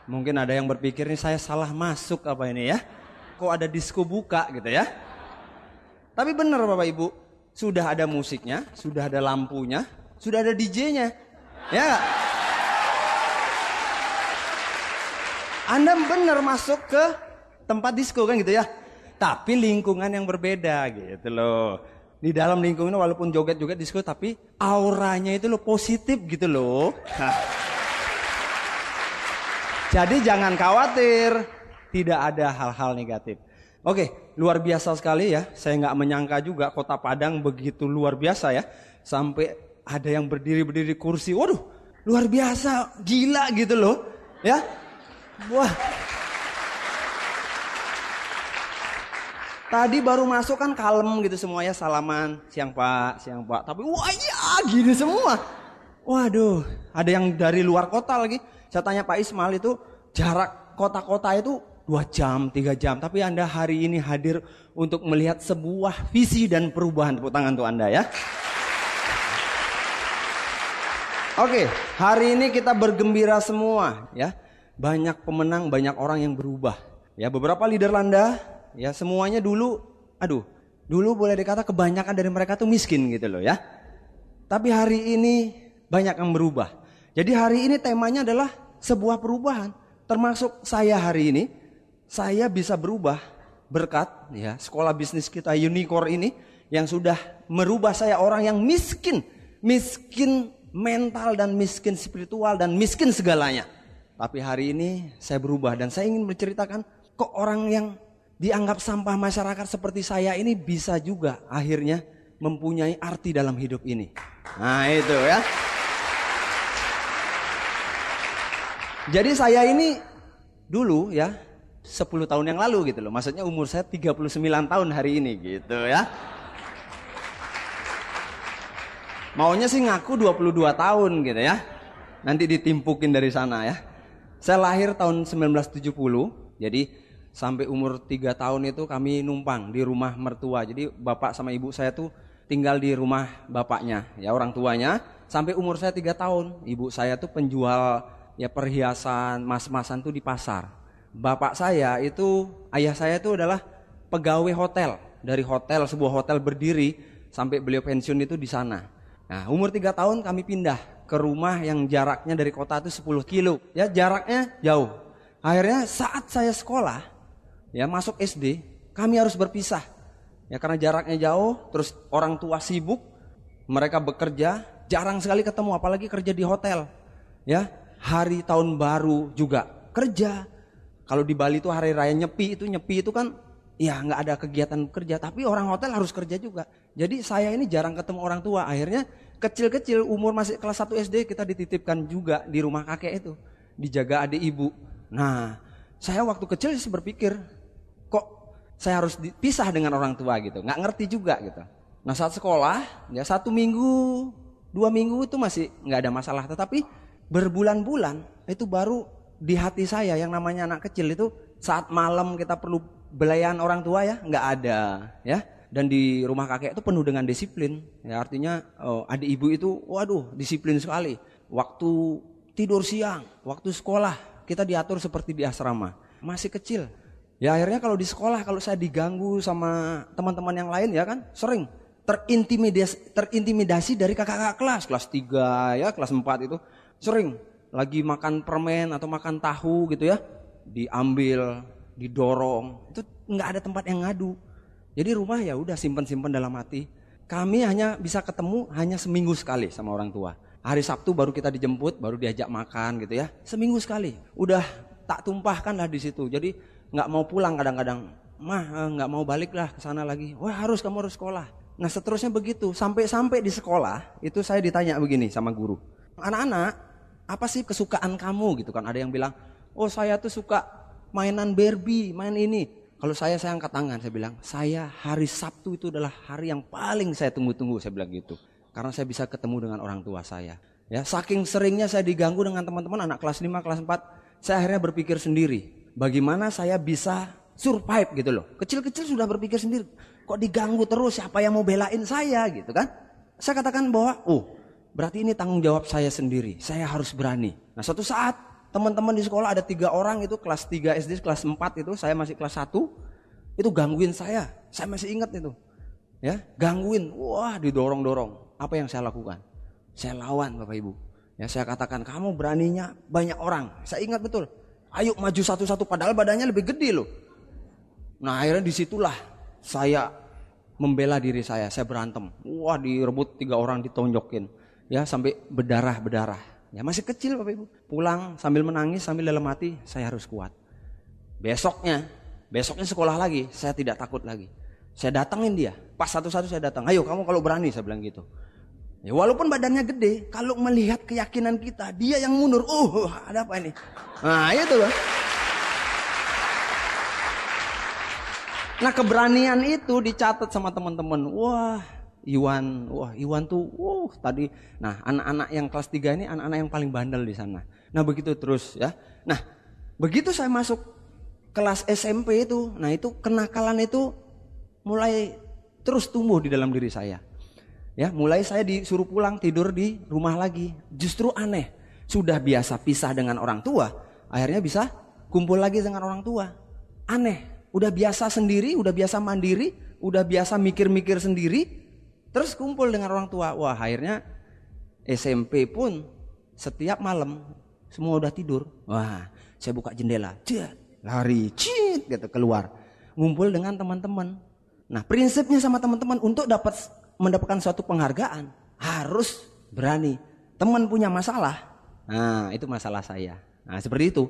Mungkin ada yang berpikir nih saya salah masuk apa ini ya. Kok ada disko buka gitu ya. Tapi benar Bapak Ibu, sudah ada musiknya, sudah ada lampunya, sudah ada DJ-nya. Ya gak? Anda benar masuk ke tempat disko kan gitu ya. Tapi lingkungan yang berbeda gitu loh. Di dalam lingkungan walaupun joget-joget disko tapi auranya itu loh positif gitu loh. Jadi jangan khawatir, tidak ada hal-hal negatif. Oke, luar biasa sekali ya. Saya nggak menyangka juga Kota Padang begitu luar biasa ya. Sampai ada yang berdiri-berdiri kursi. Waduh, luar biasa, gila gitu loh. Ya, wah. Tadi baru masuk kan kalem gitu semuanya, salaman, siang Pak. Tapi wah ya gini semua. Waduh, ada yang dari luar kota lagi. Saya tanya Pak Ismail itu jarak kota-kota itu 2 jam, 3 jam. Tapi Anda hari ini hadir untuk melihat sebuah visi dan perubahan. Tepuk tangan untuk Anda ya. Oke, hari ini kita bergembira semua ya. Banyak pemenang, banyak orang yang berubah. Ya, beberapa leader Landa ya semuanya dulu boleh dikata kebanyakan dari mereka tuh miskin gitu loh ya. Tapi hari ini banyak yang berubah. Jadi hari ini temanya adalah sebuah perubahan. Termasuk saya hari ini, saya bisa berubah berkat ya sekolah bisnis kita Unicorn ini yang sudah merubah saya orang yang miskin mental dan miskin spiritual dan miskin segalanya. Tapi hari ini saya berubah dan saya ingin menceritakan kok orang yang dianggap sampah masyarakat seperti saya ini bisa juga akhirnya mempunyai arti dalam hidup ini. Nah itu ya. Jadi saya ini dulu ya 10 tahun yang lalu gitu loh. Maksudnya umur saya 39 tahun hari ini gitu ya. Maunya sih ngaku 22 tahun gitu ya. Nanti ditimpukin dari sana ya. Saya lahir tahun 1970. Jadi sampai umur 3 tahun itu kami numpang di rumah mertua. Jadi bapak sama ibu saya tuh tinggal di rumah bapaknya ya orang tuanya. Sampai umur saya 3 tahun. Ibu saya tuh penjual ya perhiasan, mas-masan tuh di pasar. Bapak saya itu, ayah saya itu adalah pegawai hotel. Dari hotel, sebuah hotel berdiri sampai beliau pensiun itu di sana. Nah umur 3 tahun kami pindah ke rumah yang jaraknya dari kota itu 10 kilo. Ya jaraknya jauh. Akhirnya saat saya sekolah, ya masuk SD, kami harus berpisah. Ya karena jaraknya jauh, terus orang tua sibuk, mereka bekerja, jarang sekali ketemu apalagi kerja di hotel. Ya. Hari tahun baru juga kerja. Kalau di Bali itu hari raya nyepi itu kan ya nggak ada kegiatan kerja. Tapi orang hotel harus kerja juga. Jadi saya ini jarang ketemu orang tua. Akhirnya kecil-kecil umur masih kelas 1 SD kita dititipkan juga di rumah kakek itu. Dijaga adik ibu. Nah saya waktu kecil berpikir kok saya harus dipisah dengan orang tua gitu. Nggak ngerti juga gitu. Nah saat sekolah ya 1 minggu 2 minggu itu masih nggak ada masalah. Tetapi berbulan-bulan itu baru di hati saya yang namanya anak kecil itu saat malam kita perlu belayan orang tua ya nggak ada ya. Dan di rumah kakek itu penuh dengan disiplin ya artinya adik ibu itu waduh disiplin sekali. Waktu tidur siang, waktu sekolah kita diatur seperti di asrama. Masih kecil ya akhirnya kalau di sekolah kalau saya diganggu sama teman-teman yang lain ya kan sering terintimidasi dari kakak-kakak kelas 3 ya kelas 4 itu. Sering lagi makan permen atau makan tahu gitu ya diambil, didorong, itu nggak ada tempat yang ngadu. Jadi rumah ya udah simpen-simpen dalam hati. Kami hanya bisa ketemu hanya seminggu sekali sama orang tua. Hari Sabtu baru kita dijemput, baru diajak makan gitu ya. Seminggu sekali, udah tak tumpahkan lah di situ. Jadi nggak mau pulang kadang-kadang, mah nggak mau balik lah ke sana lagi. Wah kamu harus sekolah. Nah seterusnya begitu sampai di sekolah itu saya ditanya begini sama guru. Anak-anak, apa sih kesukaan kamu gitu kan? Ada yang bilang, oh saya tuh suka mainan Barbie, main ini. Kalau saya angkat tangan, saya bilang, saya hari Sabtu itu adalah hari yang paling saya tunggu-tunggu, saya bilang gitu. Karena saya bisa ketemu dengan orang tua saya. Ya, saking seringnya saya diganggu dengan teman-teman anak kelas 5, kelas 4, saya akhirnya berpikir sendiri, bagaimana saya bisa survive gitu loh. Kecil-kecil sudah berpikir sendiri, kok diganggu terus, siapa yang mau belain saya gitu kan? Saya katakan bahwa, berarti ini tanggung jawab saya sendiri. Saya harus berani. Nah suatu saat teman-teman di sekolah ada 3 orang itu kelas 3 SD, kelas 4 itu, saya masih kelas 1, itu gangguin saya masih ingat itu. Ya, gangguin, wah didorong-dorong. Apa yang saya lakukan? Saya lawan Bapak Ibu. Ya, saya katakan kamu beraninya banyak orang. Saya ingat betul. Ayo maju satu-satu padahal badannya lebih gede loh. Nah akhirnya disitulah saya membela diri saya berantem. Wah direbut 3 orang ditonjokin. Ya sampai berdarah-berdarah. Ya masih kecil Bapak Ibu. Pulang sambil menangis sambil dalam hati saya harus kuat. Besoknya sekolah lagi, saya tidak takut lagi. Saya datangin dia, pas satu-satu saya datang. Ayo kamu kalau berani, saya bilang gitu. Ya, walaupun badannya gede, kalau melihat keyakinan kita, dia yang mundur. Ada apa ini? Nah itu loh. Nah keberanian itu dicatat sama teman-teman. Wah Iwan tuh, tadi. Nah anak-anak yang kelas 3 ini anak-anak yang paling bandel di sana. Nah begitu terus ya. Nah begitu saya masuk kelas SMP itu, nah itu kenakalan itu mulai terus tumbuh di dalam diri saya. Ya, mulai saya disuruh pulang tidur di rumah lagi. Justru aneh. Sudah biasa pisah dengan orang tua, akhirnya bisa kumpul lagi dengan orang tua. Aneh. Udah biasa sendiri, udah biasa mandiri, udah biasa mikir-mikir sendiri, terus kumpul dengan orang tua. Wah, akhirnya SMP pun setiap malam semua udah tidur. Wah, saya buka jendela, lari, gitu keluar. Ngumpul dengan teman-teman. Nah, prinsipnya sama teman-teman untuk mendapatkan suatu penghargaan harus berani. Teman punya masalah, nah itu masalah saya. Nah seperti itu.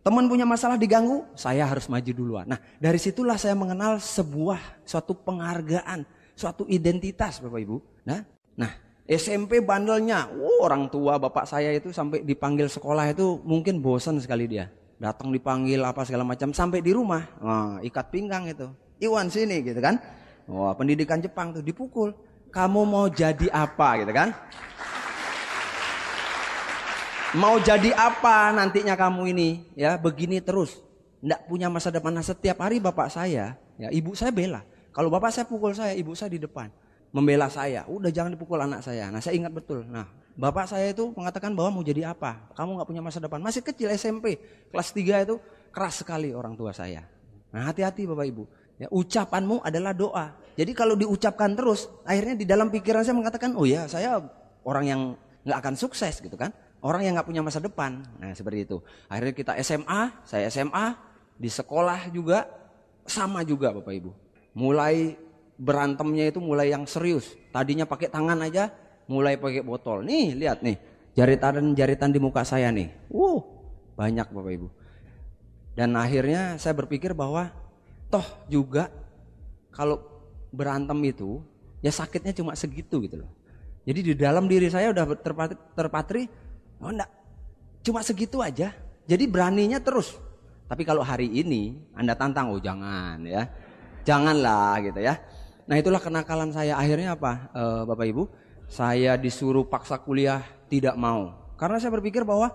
Teman punya masalah diganggu, saya harus maju duluan. Nah dari situlah saya mengenal suatu penghargaan, suatu identitas Bapak Ibu. Nah SMP bandelnya, orang tua bapak saya itu sampai dipanggil sekolah itu mungkin bosan sekali dia. Datang dipanggil apa segala macam sampai di rumah, ikat pinggang itu. Iwan sini gitu kan. Wah pendidikan Jepang tuh dipukul. Kamu mau jadi apa gitu kan? Mau jadi apa nantinya kamu ini? Ya begini terus, nggak punya masa depan. Nah, setiap hari bapak saya, ya ibu saya bela. Kalau bapak saya pukul saya, ibu saya di depan membela saya. Udah jangan dipukul anak saya. Nah saya ingat betul. Nah bapak saya itu mengatakan bahwa mau jadi apa? Kamu nggak punya masa depan. Masih kecil SMP kelas 3 itu keras sekali orang tua saya. Nah hati-hati bapak ibu. Ya, ucapanmu adalah doa. Jadi kalau diucapkan terus, akhirnya di dalam pikiran saya mengatakan, oh ya saya orang yang nggak akan sukses gitu kan. Orang yang nggak punya masa depan. Nah seperti itu. Akhirnya kita SMA, saya SMA, di sekolah juga sama juga Bapak Ibu. Mulai berantemnya itu mulai yang serius. Tadinya pakai tangan aja, mulai pakai botol. Nih lihat nih, jaritan di muka saya nih. Banyak Bapak Ibu. Dan akhirnya saya berpikir bahwa toh juga kalau berantem itu ya sakitnya cuma segitu gitu loh. Jadi di dalam diri saya udah terpatri, enggak, cuma segitu aja. Jadi beraninya terus. Tapi kalau hari ini Anda tantang, jangan ya. Janganlah gitu ya. Nah itulah kenakalan saya. Akhirnya apa Bapak Ibu? Saya disuruh paksa kuliah, tidak mau. Karena saya berpikir bahwa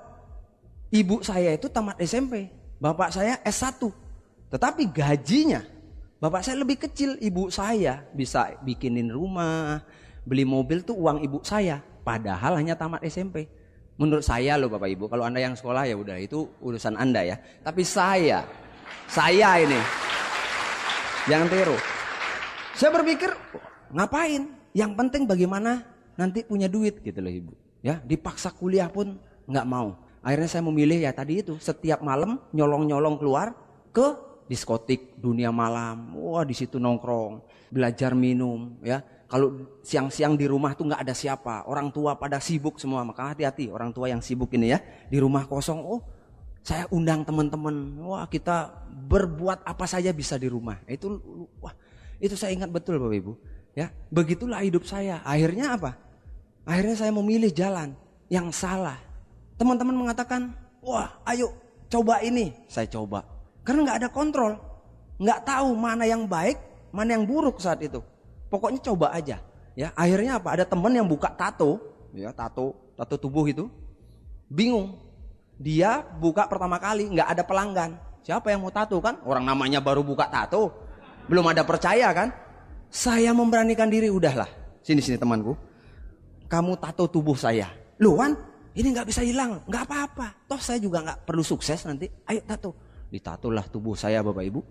ibu saya itu tamat SMP, bapak saya S1. Tetapi gajinya bapak saya lebih kecil. Ibu saya bisa bikinin rumah, beli mobil tuh uang ibu saya. Padahal hanya tamat SMP. Menurut saya loh Bapak Ibu, kalau Anda yang sekolah ya udah itu urusan Anda ya. Tapi saya ini jangan tiru. Saya berpikir ngapain? Yang penting bagaimana nanti punya duit gitu loh Ibu. Ya, dipaksa kuliah pun nggak mau. Akhirnya saya memilih ya tadi itu, setiap malam nyolong-nyolong keluar ke diskotik dunia malam. Wah, di situ nongkrong, belajar minum ya. Kalau siang-siang di rumah tuh nggak ada siapa, orang tua pada sibuk semua, maka hati-hati orang tua yang sibuk ini ya. Di rumah kosong, saya undang teman-teman, wah kita berbuat apa saja bisa di rumah. Itu saya ingat betul Bapak Ibu. Ya, begitulah hidup saya. Akhirnya apa? Akhirnya saya memilih jalan yang salah. Teman-teman mengatakan, wah ayo coba ini. Saya coba, karena nggak ada kontrol, nggak tahu mana yang baik, mana yang buruk saat itu. Pokoknya coba aja, ya. Akhirnya apa? Ada teman yang buka tato, ya tato tubuh itu, bingung. Dia buka pertama kali, nggak ada pelanggan. Siapa yang mau tato kan? Orang namanya baru buka tato, belum ada percaya kan? Saya memberanikan diri, udahlah. Sini temanku, kamu tato tubuh saya. Loh Wan, Ini nggak bisa hilang, nggak apa-apa. Toh saya juga nggak perlu sukses nanti. Ayo tato. Ditato lah tubuh saya Bapak Ibu.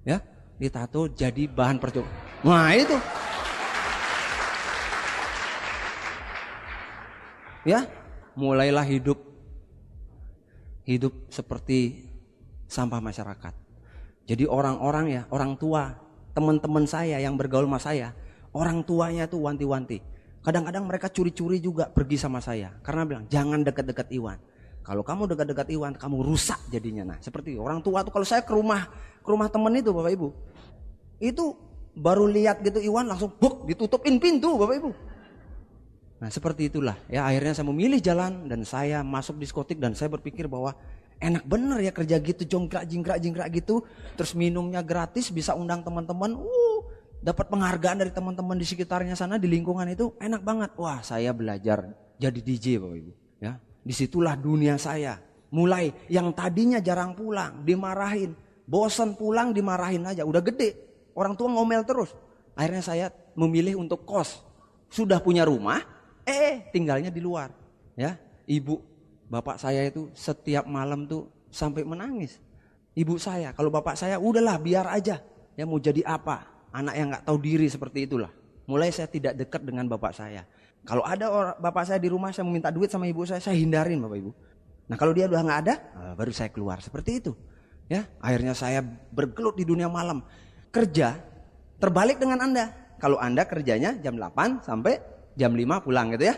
Ya, ditato jadi bahan percobaan. Nah itu. Ya, mulailah hidup seperti sampah masyarakat. Jadi orang-orang ya, orang tua, teman-teman saya yang bergaul sama saya, orang tuanya tuh wanti-wanti. Kadang-kadang mereka curi-curi juga pergi sama saya. Karena bilang, jangan dekat-dekat Iwan. Kalau kamu dekat-dekat Iwan, kamu rusak jadinya. Nah seperti orang tua tuh, kalau saya ke rumah teman itu Bapak Ibu. Itu baru lihat gitu Iwan langsung buk, ditutupin pintu Bapak Ibu. Nah seperti itulah ya, akhirnya saya memilih jalan dan saya masuk diskotik dan saya berpikir bahwa enak bener ya kerja gitu, jingkrak gitu, terus minumnya gratis, bisa undang teman-teman, dapat penghargaan dari teman-teman di sekitarnya sana, di lingkungan itu enak banget. Wah saya belajar jadi DJ Bapak Ibu ya, disitulah dunia saya. Mulai yang tadinya jarang pulang, dimarahin, bosan pulang dimarahin aja, udah gede, orang tua ngomel terus. Akhirnya saya memilih untuk kos, sudah punya rumah, tinggalnya di luar ya. Ibu bapak saya itu setiap malam tuh sampai menangis. Ibu saya, kalau bapak saya udahlah biar aja ya, mau jadi apa, anak yang nggak tahu diri seperti itulah. Mulai saya tidak dekat dengan bapak saya. Kalau ada bapak saya di rumah, saya meminta duit sama ibu saya hindarin Bapak Ibu. Nah kalau dia udah nggak ada, baru saya keluar seperti itu ya. Akhirnya saya bergelut di dunia malam, kerja terbalik dengan Anda. Kalau Anda kerjanya jam 8 sampai jam 5 pulang gitu ya.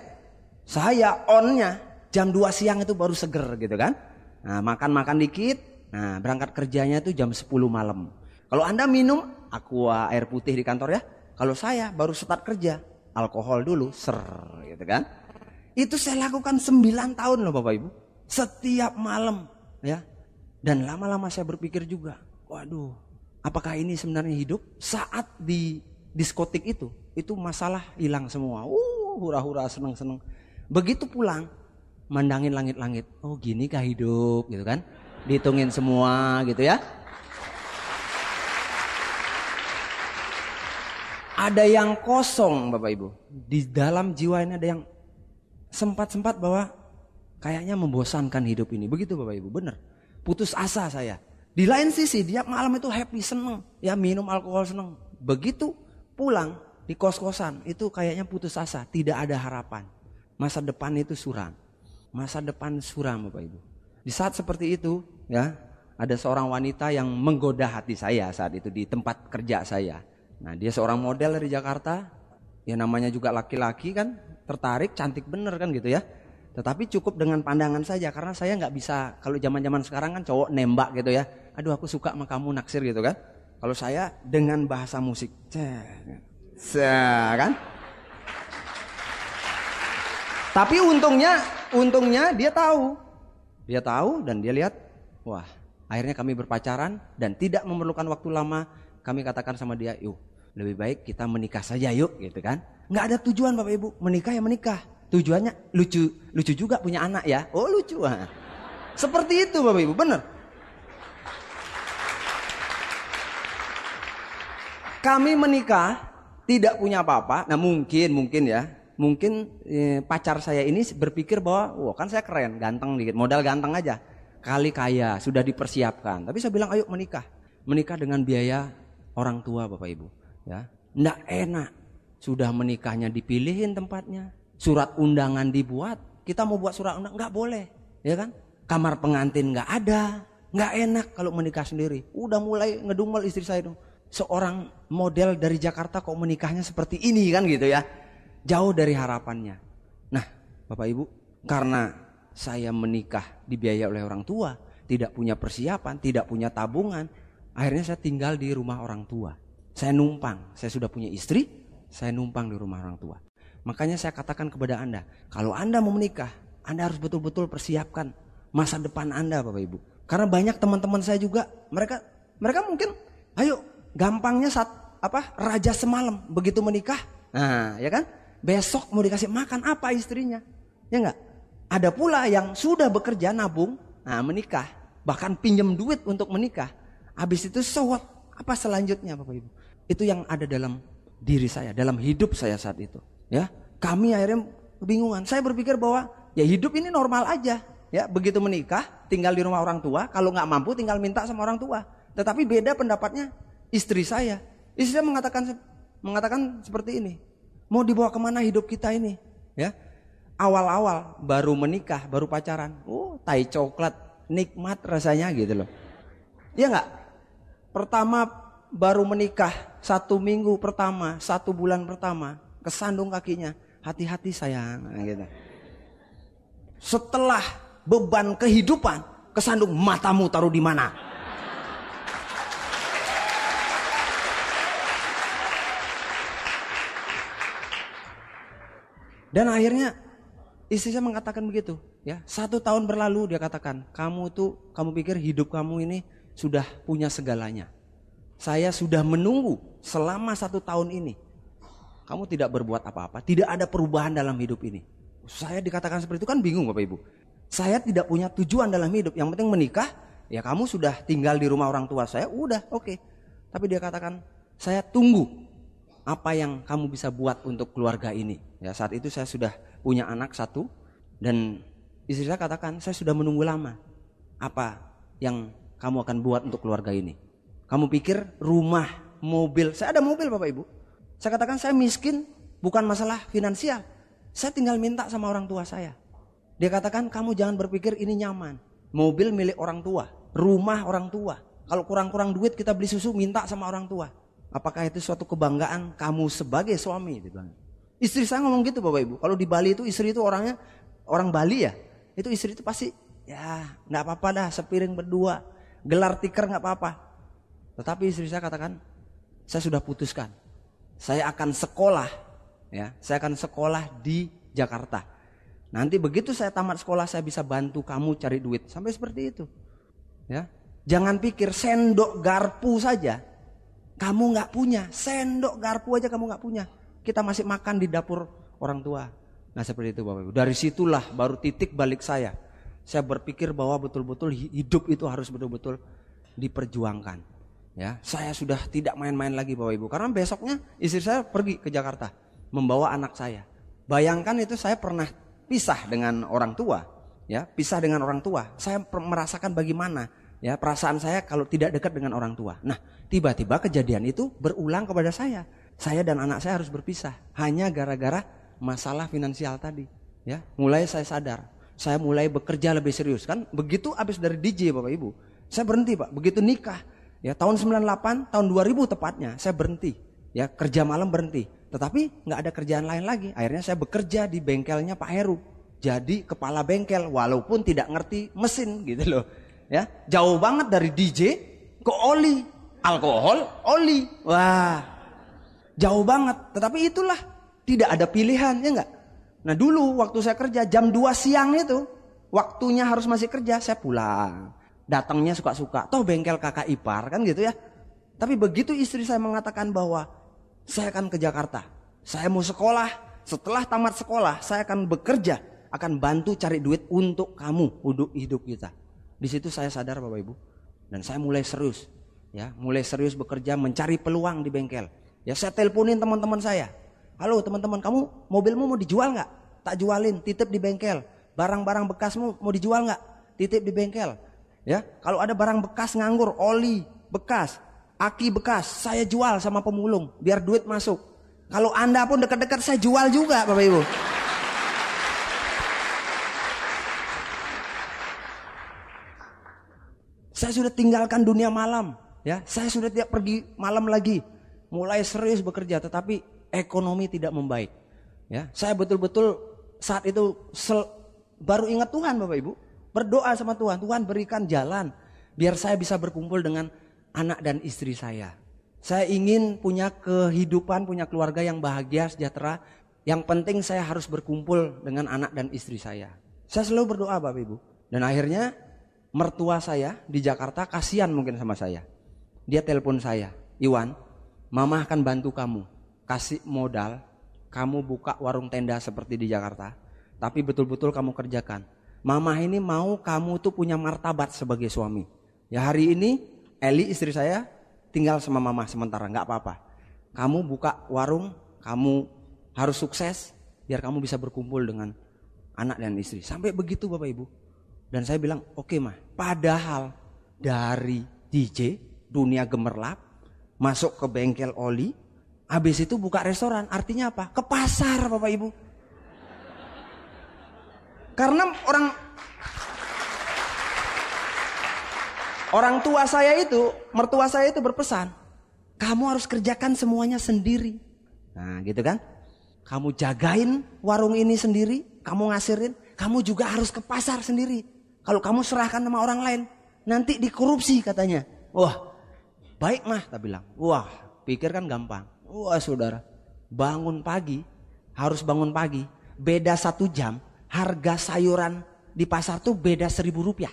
Saya onnya jam 2 siang itu baru seger gitu kan. Nah makan dikit, nah berangkat kerjanya itu jam 10 malam. Kalau Anda minum aqua air putih di kantor ya. Kalau saya baru start kerja, alkohol dulu gitu kan. Itu saya lakukan 9 tahun loh Bapak Ibu. Setiap malam ya. Dan lama-lama saya berpikir juga, waduh, apakah ini sebenarnya hidup? Saat di diskotik itu masalah hilang semua. Hura-hura, seneng-seneng. Begitu pulang, mandangin langit-langit. Oh gini kah hidup gitu kan. Dihitungin semua gitu ya. Ada yang kosong Bapak Ibu. Di dalam jiwa ini ada yang sempat bahwa kayaknya membosankan hidup ini. Begitu Bapak Ibu, bener. Putus asa saya. Di lain sisi dia malam itu happy, seneng. Ya minum alkohol seneng. Begitu pulang di kos-kosan itu kayaknya putus asa, tidak ada harapan. Masa depan itu suram. Masa depan suram Bapak Ibu. Di saat seperti itu ya, ada seorang wanita yang menggoda hati saya saat itu di tempat kerja saya. Nah dia seorang model dari Jakarta, ya namanya juga laki-laki kan, tertarik, cantik bener kan gitu ya. Tetapi cukup dengan pandangan saja, karena saya nggak bisa, kalau zaman-zaman sekarang kan cowok nembak gitu ya. Aduh aku suka sama kamu, naksir gitu kan. Kalau saya dengan bahasa musik, kan. Tapi untungnya dia tahu dan dia lihat, wah akhirnya kami berpacaran dan tidak memerlukan waktu lama. Kami katakan sama dia, yuk lebih baik kita menikah saja yuk gitu kan. Nggak ada tujuan Bapak Ibu, menikah ya menikah. Tujuannya lucu juga punya anak ya. Oh lucu. Seperti itu Bapak Ibu, benar. Kami menikah tidak punya apa-apa. Nah mungkin pacar saya ini berpikir bahwa wah kan saya keren, ganteng dikit, modal ganteng aja, kali kaya, sudah dipersiapkan. Tapi saya bilang ayo menikah dengan biaya orang tua Bapak Ibu ya. Nggak enak, sudah menikahnya dipilihin tempatnya, surat undangan dibuat, kita mau buat surat undangan nggak boleh ya kan. Kamar pengantin nggak ada, nggak enak kalau menikah sendiri. Udah mulai ngedumel istri saya itu, seorang model dari Jakarta kok menikahnya seperti ini kan gitu ya, jauh dari harapannya. Nah Bapak Ibu, karena saya menikah dibiayai oleh orang tua, tidak punya persiapan, tidak punya tabungan, akhirnya saya tinggal di rumah orang tua. Saya numpang, saya sudah punya istri, saya numpang di rumah orang tua. Makanya saya katakan kepada Anda, kalau Anda mau menikah, Anda harus betul-betul persiapkan masa depan Anda Bapak Ibu. Karena banyak teman-teman saya juga, mereka mungkin, ayo gampangnya raja semalam begitu menikah. Nah ya kan, besok mau dikasih makan apa istrinya, ya enggak. Ada pula yang sudah bekerja nabung, nah menikah, bahkan pinjam duit untuk menikah. Habis itu sewot, apa selanjutnya Bapak Ibu? Itu yang ada dalam diri saya, dalam hidup saya saat itu. Ya, kami akhirnya kebingungan. Saya berpikir bahwa ya hidup ini normal aja. Ya, begitu menikah, tinggal di rumah orang tua, kalau nggak mampu tinggal minta sama orang tua. Tetapi beda pendapatnya istri saya. Istri saya mengatakan seperti ini. Mau dibawa kemana hidup kita ini? Ya, awal-awal baru menikah, baru pacaran. Tai coklat, nikmat rasanya gitu loh. Iya nggak? Pertama baru menikah, 1 minggu pertama, 1 bulan pertama, kesandung kakinya. Hati-hati sayang, gitu. Setelah beban kehidupan, kesandung, matamu taruh di mana? Dan akhirnya istri saya mengatakan begitu, ya. 1 tahun berlalu dia katakan, kamu pikir hidup kamu ini sudah punya segalanya. Saya sudah menunggu selama 1 tahun ini. Kamu tidak berbuat apa-apa, tidak ada perubahan dalam hidup ini. Saya dikatakan seperti itu kan bingung Bapak Ibu. Saya tidak punya tujuan dalam hidup, yang penting menikah, ya kamu sudah tinggal di rumah orang tua saya, udah oke. Tapi dia katakan, saya tunggu apa yang kamu bisa buat untuk keluarga ini. Ya, saat itu saya sudah punya anak 1 dan istri saya katakan, saya sudah menunggu lama. Apa yang kamu akan buat untuk keluarga ini? Kamu pikir rumah, mobil, saya ada mobil Bapak Ibu. Saya katakan saya miskin bukan masalah finansial. Saya tinggal minta sama orang tua saya. Dia katakan kamu jangan berpikir ini nyaman. Mobil milik orang tua, rumah orang tua. Kalau kurang-kurang duit kita beli susu minta sama orang tua. Apakah itu suatu kebanggaan kamu sebagai suami? Istri saya ngomong gitu Bapak Ibu. Kalau di Bali itu istri itu orangnya orang Bali ya. Itu istri itu pasti ya nggak apa-apa dah sepiring berdua. Gelar tikar nggak apa-apa. Tetapi istri saya katakan saya sudah putuskan. Saya akan sekolah ya. Saya akan sekolah di Jakarta. Nanti begitu saya tamat sekolah saya bisa bantu kamu cari duit. Sampai seperti itu. Ya. Jangan pikir sendok garpu saja kamu nggak punya, sendok garpu aja kamu nggak punya. Kita masih makan di dapur orang tua. Nah seperti itu Bapak Ibu. Dari situlah baru titik balik saya. Saya berpikir bahwa betul-betul hidup itu harus betul-betul diperjuangkan. Ya, saya sudah tidak main-main lagi Bapak Ibu. Karena besoknya istri saya pergi ke Jakarta membawa anak saya. Bayangkan itu saya pernah pisah dengan orang tua. Ya, pisah dengan orang tua. Saya merasakan bagaimana ya perasaan saya kalau tidak dekat dengan orang tua. Nah, tiba-tiba kejadian itu berulang kepada saya. Saya dan anak saya harus berpisah hanya gara-gara masalah finansial tadi. Ya, mulai saya sadar. Saya mulai bekerja lebih serius kan. Begitu habis dari DJ Bapak Ibu, saya berhenti Pak. Begitu nikah, ya tahun 98, tahun 2000 tepatnya, saya berhenti. Ya kerja malam berhenti. Tetapi nggak ada kerjaan lain lagi. Akhirnya saya bekerja di bengkelnya Pak Heru. Jadi kepala bengkel walaupun tidak ngerti mesin gitu loh. Ya, jauh banget dari DJ ke oli, alkohol, oli. Wah, jauh banget. Tetapi itulah tidak ada pilihan ya enggak. Nah dulu waktu saya kerja jam 2 siang itu, waktunya harus masih kerja, saya pulang. Datangnya suka-suka, toh bengkel kakak ipar kan gitu ya. Tapi begitu istri saya mengatakan bahwa saya akan ke Jakarta, saya mau sekolah, setelah tamat sekolah saya akan bekerja, akan bantu cari duit untuk kamu, untuk hidup kita. Di situ saya sadar Bapak Ibu, dan saya mulai serius, ya, mulai serius bekerja mencari peluang di bengkel. Ya saya teleponin teman-teman saya, halo teman-teman, kamu mobilmu mau dijual nggak? Tak jualin, titip di bengkel. Barang-barang bekasmu mau dijual nggak? Titip di bengkel. Ya, kalau ada barang bekas nganggur, oli bekas, aki bekas, saya jual sama pemulung, biar duit masuk. Kalau Anda pun dekat-dekat saya jual juga Bapak Ibu. Saya sudah tinggalkan dunia malam, ya. Saya sudah tidak pergi malam lagi. Mulai serius bekerja, tetapi ekonomi tidak membaik. Ya, saya betul-betul saat itu baru ingat Tuhan Bapak Ibu. Berdoa sama Tuhan, Tuhan berikan jalan biar saya bisa berkumpul dengan anak dan istri saya. Saya ingin punya kehidupan, punya keluarga yang bahagia, sejahtera. Yang penting saya harus berkumpul dengan anak dan istri saya. Saya selalu berdoa Bapak Ibu. Dan akhirnya mertua saya di Jakarta kasihan mungkin sama saya. Dia telepon saya, Iwan, Mama akan bantu kamu, kasih modal, kamu buka warung tenda seperti di Jakarta, tapi betul-betul kamu kerjakan. Mama ini mau kamu tuh punya martabat sebagai suami. Ya hari ini Eli istri saya tinggal sama Mama sementara, nggak apa-apa. Kamu buka warung, kamu harus sukses biar kamu bisa berkumpul dengan anak dan istri. Sampai begitu Bapak Ibu. Dan saya bilang, oke mah. Padahal dari DJ, dunia gemerlap, masuk ke bengkel oli, habis itu buka restoran. Artinya apa? Ke pasar Bapak Ibu. Karena orang tua saya itu, mertua saya itu berpesan, kamu harus kerjakan semuanya sendiri. Nah gitu kan. Kamu jagain warung ini sendiri, kamu ngasirin, kamu juga harus ke pasar sendiri. Kalau kamu serahkan sama orang lain, nanti dikorupsi katanya. Wah, baik mah, tak bilang. Wah, pikir kan gampang. Wah saudara, bangun pagi, harus bangun pagi. Beda 1 jam, harga sayuran di pasar tuh beda 1.000 rupiah.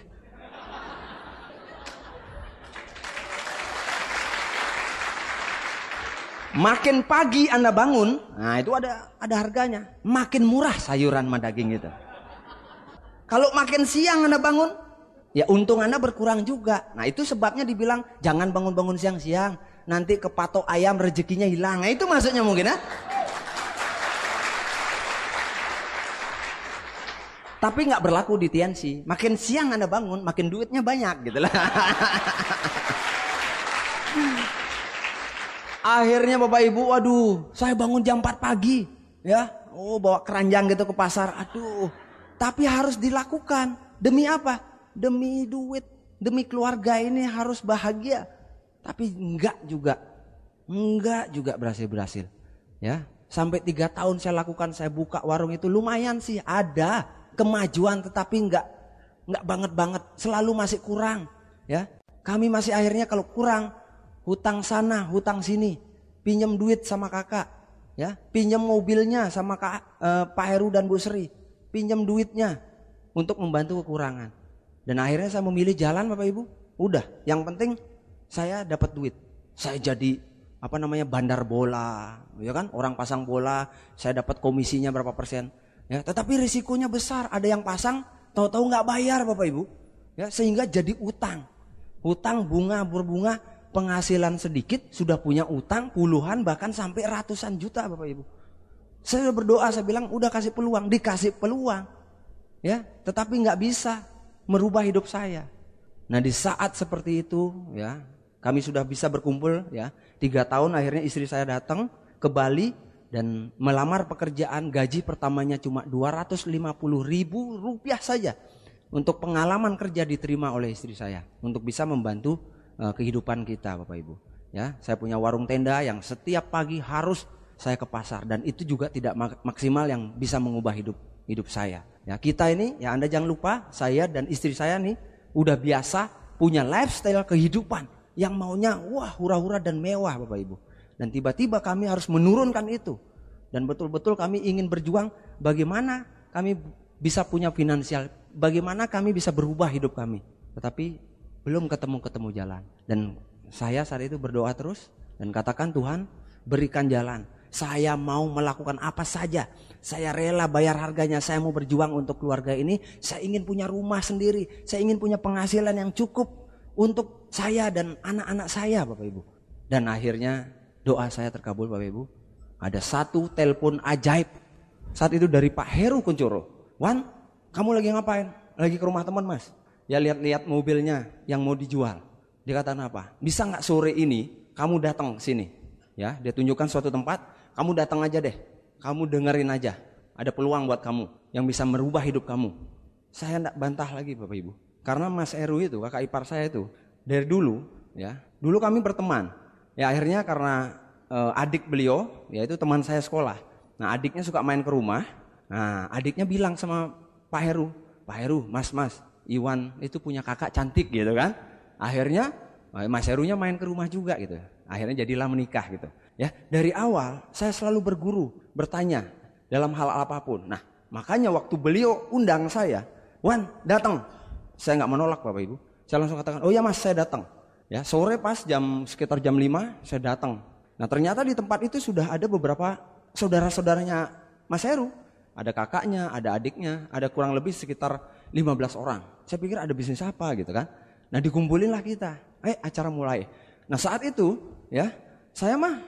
Makin pagi Anda bangun, nah itu ada harganya. Makin murah sayuran sama daging itu. Kalau makin siang Anda bangun, ya untung Anda berkurang juga. Nah itu sebabnya dibilang jangan bangun-bangun siang-siang. Nanti kepatok ayam rezekinya hilang. Nah itu maksudnya mungkin ya. Tapi nggak berlaku di TNC. Makin siang Anda bangun, makin duitnya banyak gitu lah. Akhirnya Bapak Ibu, waduh, saya bangun jam 4 pagi, ya, bawa keranjang gitu ke pasar, aduh. Tapi harus dilakukan, demi apa? Demi duit, demi keluarga ini harus bahagia. Tapi enggak juga berhasil, ya. Sampai 3 tahun saya lakukan, saya buka warung itu lumayan sih, ada kemajuan, tetapi enggak banget, selalu masih kurang, ya. Kami masih akhirnya kalau kurang, hutang sana, hutang sini, pinjam duit sama kakak, ya, pinjam mobilnya sama Pak Heru dan Bu Sri, pinjam duitnya untuk membantu kekurangan. Dan akhirnya saya memilih jalan Bapak Ibu, udah, yang penting saya dapat duit, saya jadi bandar bola, ya kan, orang pasang bola, saya dapat komisinya berapa persen, ya, tetapi risikonya besar, ada yang pasang, tahu-tahu nggak bayar Bapak Ibu, ya, sehingga jadi utang bunga berbunga. Penghasilan sedikit sudah punya utang puluhan bahkan sampai ratusan juta Bapak Ibu. Saya berdoa, saya bilang udah kasih peluang, dikasih peluang, ya, tetapi nggak bisa merubah hidup saya. Nah di saat seperti itu, ya, kami sudah bisa berkumpul, ya, 3 tahun. Akhirnya istri saya datang ke Bali dan melamar pekerjaan. Gaji pertamanya cuma 250.000 rupiah saja. Untuk pengalaman kerja diterima oleh istri saya untuk bisa membantu kehidupan kita Bapak Ibu, ya. Saya punya warung tenda yang setiap pagi harus saya ke pasar, dan itu juga tidak maksimal yang bisa mengubah hidup saya, ya. Kita ini, ya, Anda jangan lupa, saya dan istri saya nih udah biasa punya lifestyle kehidupan yang maunya wah hura-hura dan mewah Bapak Ibu, dan tiba-tiba kami harus menurunkan itu, dan betul-betul kami ingin berjuang bagaimana kami bisa punya finansial, bagaimana kami bisa berubah hidup kami, tetapi belum ketemu jalan. Dan saya saat itu berdoa terus dan katakan, Tuhan berikan jalan, saya mau melakukan apa saja, saya rela bayar harganya, saya mau berjuang untuk keluarga ini, saya ingin punya rumah sendiri, saya ingin punya penghasilan yang cukup untuk saya dan anak-anak saya Bapak Ibu. Dan akhirnya doa saya terkabul Bapak Ibu. Ada satu telepon ajaib saat itu dari Pak Heru Kuncoro. Wan, kamu lagi ngapain? Lagi ke rumah teman Mas. Ya, lihat-lihat mobilnya yang mau dijual. Dia kata apa? Bisa nggak sore ini kamu datang ke sini? Ya, dia tunjukkan suatu tempat. Kamu datang aja deh. Kamu dengerin aja. Ada peluang buat kamu yang bisa merubah hidup kamu. Saya enggak bantah lagi Bapak Ibu. Karena Mas Eru itu, kakak ipar saya itu, dari dulu, ya, dulu kami berteman. Ya akhirnya karena adik beliau, yaitu teman saya sekolah. Nah adiknya suka main ke rumah. Nah adiknya bilang sama Pak Heru, Mas, Iwan itu punya kakak cantik gitu kan. Akhirnya Mas Herunya main ke rumah juga gitu. Akhirnya jadilah menikah gitu. Ya, dari awal saya selalu berguru, bertanya dalam hal apapun. Nah, makanya waktu beliau undang saya, Wan, datang. Saya nggak menolak Bapak Ibu. Saya langsung katakan, "Oh ya Mas, saya datang." Ya, sore pas sekitar jam 5 saya datang. Nah, ternyata di tempat itu sudah ada beberapa saudara-saudaranya Mas Heru. Ada kakaknya, ada adiknya, ada kurang lebih sekitar 15 orang. Saya pikir ada bisnis apa gitu kan. Nah dikumpulin lah kita. Acara mulai. Nah saat itu ya saya mah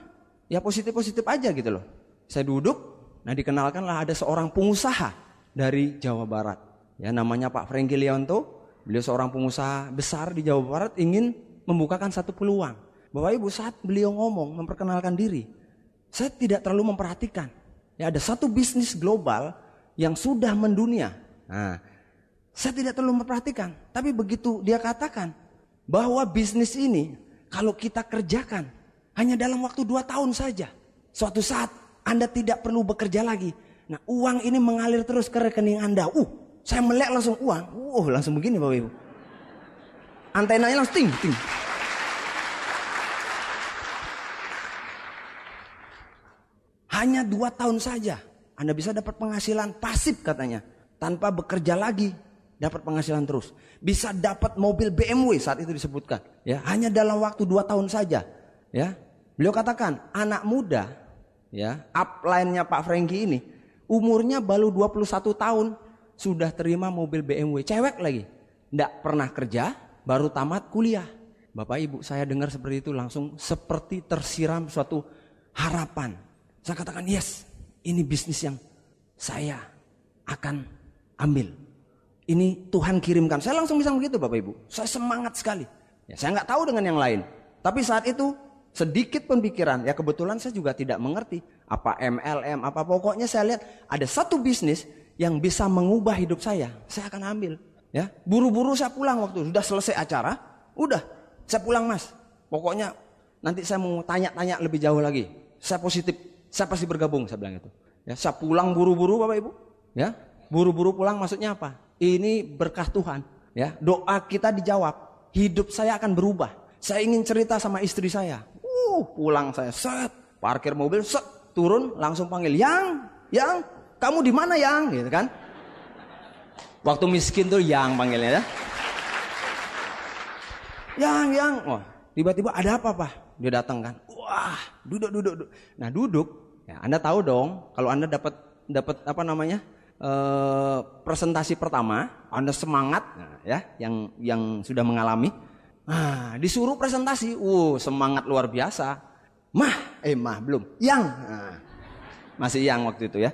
ya positif aja gitu loh. Saya duduk, nah dikenalkan lah ada seorang pengusaha dari Jawa Barat. Ya, namanya Pak Franky Leonto. Beliau seorang pengusaha besar di Jawa Barat, ingin membukakan satu peluang. Bapak Ibu, saat beliau ngomong memperkenalkan diri, saya tidak terlalu memperhatikan. Ya, ada satu bisnis global yang sudah mendunia. Nah, saya tidak terlalu memperhatikan. Tapi begitu dia katakan bahwa bisnis ini kalau kita kerjakan hanya dalam waktu 2 tahun saja, suatu saat Anda tidak perlu bekerja lagi. Nah, uang ini mengalir terus ke rekening Anda. Saya melek langsung uang. Langsung begini Bapak Ibu. Antenanya langsung ting, ting. Hanya 2 tahun saja Anda bisa dapat penghasilan pasif katanya. Tanpa bekerja lagi, dapat penghasilan terus. Bisa dapat mobil BMW saat itu disebutkan. Ya, hanya dalam waktu 2 tahun saja. Ya, beliau katakan anak muda, ya, upline-nya Pak Franky ini umurnya baru 21 tahun sudah terima mobil BMW, cewek lagi, tidak pernah kerja, baru tamat kuliah. Bapak Ibu, saya dengar seperti itu langsung seperti tersiram suatu harapan. Saya katakan yes, ini bisnis yang saya akan ambil. Ini Tuhan kirimkan. Saya langsung bisa begitu Bapak Ibu. Saya semangat sekali. Ya, saya nggak tahu dengan yang lain. Tapi saat itu sedikit pemikiran. Ya, kebetulan saya juga tidak mengerti apa MLM, apa pokoknya saya lihat ada satu bisnis yang bisa mengubah hidup saya akan ambil. Ya, buru-buru saya pulang waktu sudah selesai acara, udah saya pulang Mas. Pokoknya nanti saya mau tanya-tanya lebih jauh lagi. Saya positif, saya pasti bergabung, saya bilang itu. Ya, saya pulang buru-buru Bapak Ibu. Ya, buru-buru pulang maksudnya apa? Ini berkah Tuhan. Ya, doa kita dijawab. Hidup saya akan berubah. Saya ingin cerita sama istri saya. Pulang saya set, parkir mobil set, turun langsung panggil, yang kamu di mana yang, gitu kan? Waktu miskin tuh yang panggilnya ya. Yang, tiba-tiba ada apa Pak? Dia datang kan, wah, duduk. Nah duduk, ya Anda tahu dong, kalau Anda dapat apa namanya presentasi pertama, Anda semangat, nah, ya, yang sudah mengalami, nah disuruh presentasi, semangat luar biasa. Mah belum, yang, nah, masih yang waktu itu ya.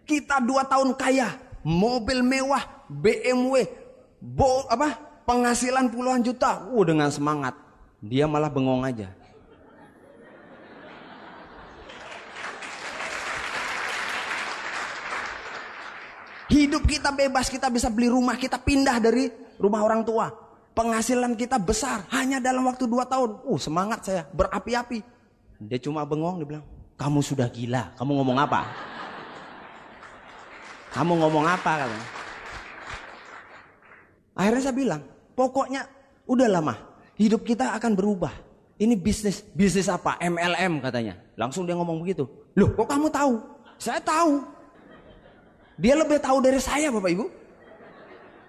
Kita 2 tahun kaya, mobil mewah, BMW, penghasilan puluhan juta. Dengan semangat. Dia malah bengong aja. Hidup kita bebas, kita bisa beli rumah, kita pindah dari rumah orang tua. Penghasilan kita besar, hanya dalam waktu 2 tahun. Semangat saya, berapi-api. Dia cuma bengong, dia bilang, kamu sudah gila, kamu ngomong apa? Kamu ngomong apa? Katanya. Akhirnya saya bilang, pokoknya udah lama, hidup kita akan berubah. Ini bisnis apa? MLM katanya. Langsung dia ngomong begitu. Loh, kok kamu tahu? Saya tahu. Dia lebih tahu dari saya Bapak Ibu.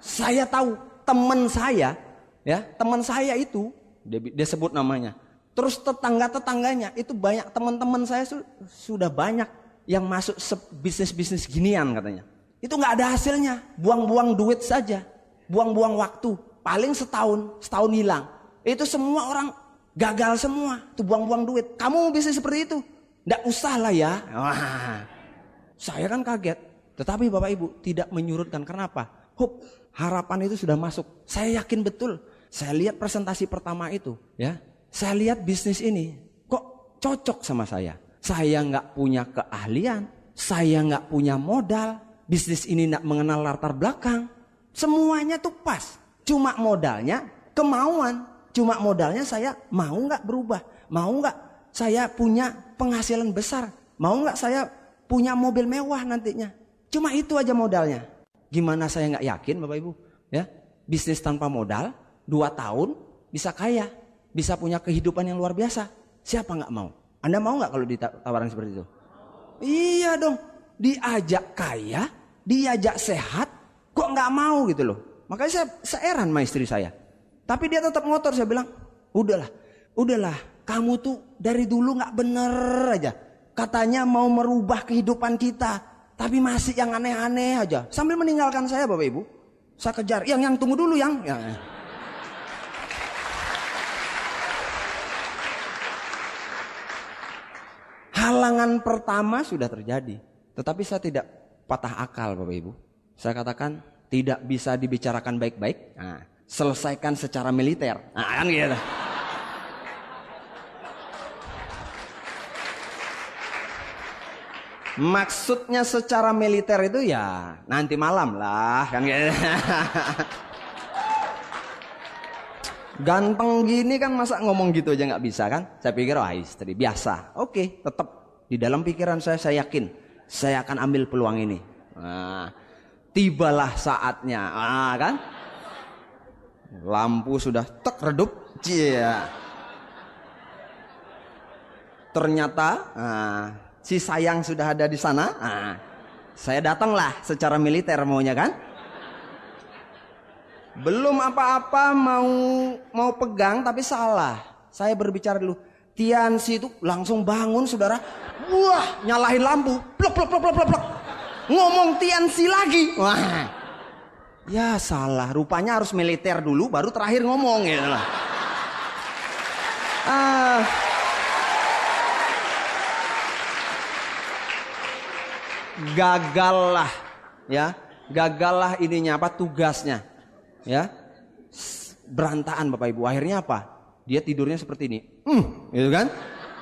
Saya tahu teman saya, ya teman saya itu, dia sebut namanya. Terus tetangganya itu banyak, teman-teman saya sudah banyak yang masuk bisnis ginian katanya. Itu nggak ada hasilnya, buang-buang duit saja, buang-buang waktu, paling setahun hilang. Itu semua orang gagal semua, itu buang-buang duit. Kamu mau bisnis seperti itu? Nggak usah lah ya. Wah, saya kan kaget. Tetapi Bapak Ibu tidak menyurutkan. Kenapa? Harapan itu sudah masuk. Saya yakin betul. Saya lihat presentasi pertama itu, ya. Saya lihat bisnis ini kok cocok sama saya. Saya nggak punya keahlian, saya nggak punya modal, bisnis ini nggak mengenal latar belakang, semuanya tuh pas. Cuma modalnya kemauan, cuma modalnya saya mau nggak berubah, mau nggak saya punya penghasilan besar, mau nggak saya punya mobil mewah nantinya. Cuma itu aja modalnya. Gimana saya nggak yakin Bapak Ibu? Ya, bisnis tanpa modal 2 tahun bisa kaya, bisa punya kehidupan yang luar biasa. Siapa nggak mau? Anda mau nggak kalau ditawaran seperti itu? Iya dong, diajak kaya, diajak sehat, kok nggak mau gitu loh. Makanya saya heran sama istri saya. Tapi dia tetap ngotor. Saya bilang, udahlah, kamu tuh dari dulu nggak bener aja. Katanya mau merubah kehidupan kita, tapi masih yang aneh-aneh aja. Sambil meninggalkan saya Bapak Ibu, saya kejar, yang tunggu dulu yang. Halangan pertama sudah terjadi, tetapi saya tidak patah akal Bapak Ibu. Saya katakan tidak bisa dibicarakan baik-baik. Nah, selesaikan secara militer. Nah, kan gitu. Maksudnya secara militer itu ya nanti malam lah, kan gitu. Ganteng gini kan masa ngomong gitu aja nggak bisa kan? Saya pikir istri biasa. Oke, tetap di dalam pikiran saya yakin saya akan ambil peluang ini. Nah, tibalah saatnya, kan? Lampu sudah redup, ternyata si sayang sudah ada di sana. Saya datanglah secara militer maunya kan? Belum apa-apa mau pegang tapi salah. Saya berbicara dulu. Tiansi itu langsung bangun saudara. Wah, nyalahin lampu. Plok plok plok plok plok. Ngomong Tiansi lagi. Wah. Ya salah. Rupanya harus militer dulu baru terakhir ngomong gitu lah. Gagallah ya. Gagallah ininya apa tugasnya. Ya, berantakan Bapak Ibu. Akhirnya apa? Dia tidurnya seperti ini, gitu kan?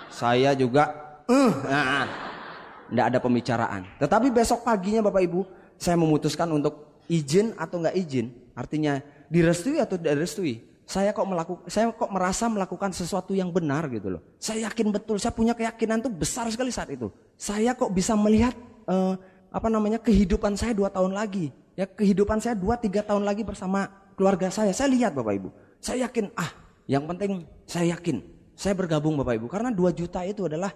Saya juga, nggak ada pembicaraan. Tetapi besok paginya Bapak Ibu, saya memutuskan untuk izin atau nggak izin. Artinya direstui atau tidak direstui. Saya kok merasa melakukan sesuatu yang benar gitu loh. Saya yakin betul. Saya punya keyakinan tuh besar sekali saat itu. Saya kok bisa melihat kehidupan saya 2 tahun lagi. Ya, kehidupan saya 2-3 tahun lagi bersama keluarga saya. Saya lihat Bapak Ibu. Saya yakin, yang penting saya yakin. Saya bergabung Bapak Ibu. Karena 2 juta itu adalah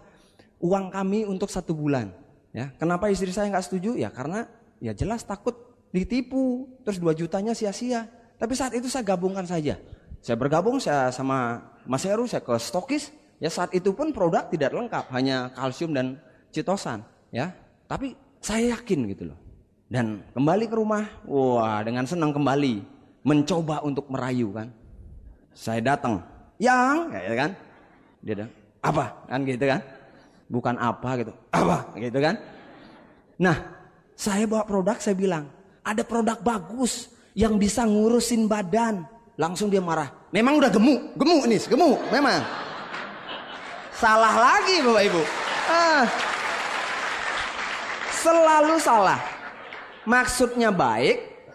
uang kami untuk 1 bulan. Ya, kenapa istri saya nggak setuju? Ya karena ya jelas takut ditipu. Terus 2 jutanya sia-sia. Tapi saat itu saya gabungkan saja. Saya bergabung sama Mas Heru, saya ke stokis. Ya saat itu pun produk tidak lengkap. Hanya kalsium dan citosan. Ya, tapi saya yakin gitu loh. Dan kembali ke rumah, dengan senang kembali mencoba untuk merayu kan. Saya datang, kayak kan? Dia bilang, apa? Kan gitu kan? Bukan apa gitu, apa? Gitu kan? Nah, saya bawa produk, saya bilang, ada produk bagus yang bisa ngurusin badan. Langsung dia marah. Memang udah gemuk nih, gemuk, memang. Salah lagi Bapak Ibu. Selalu salah. Maksudnya baik,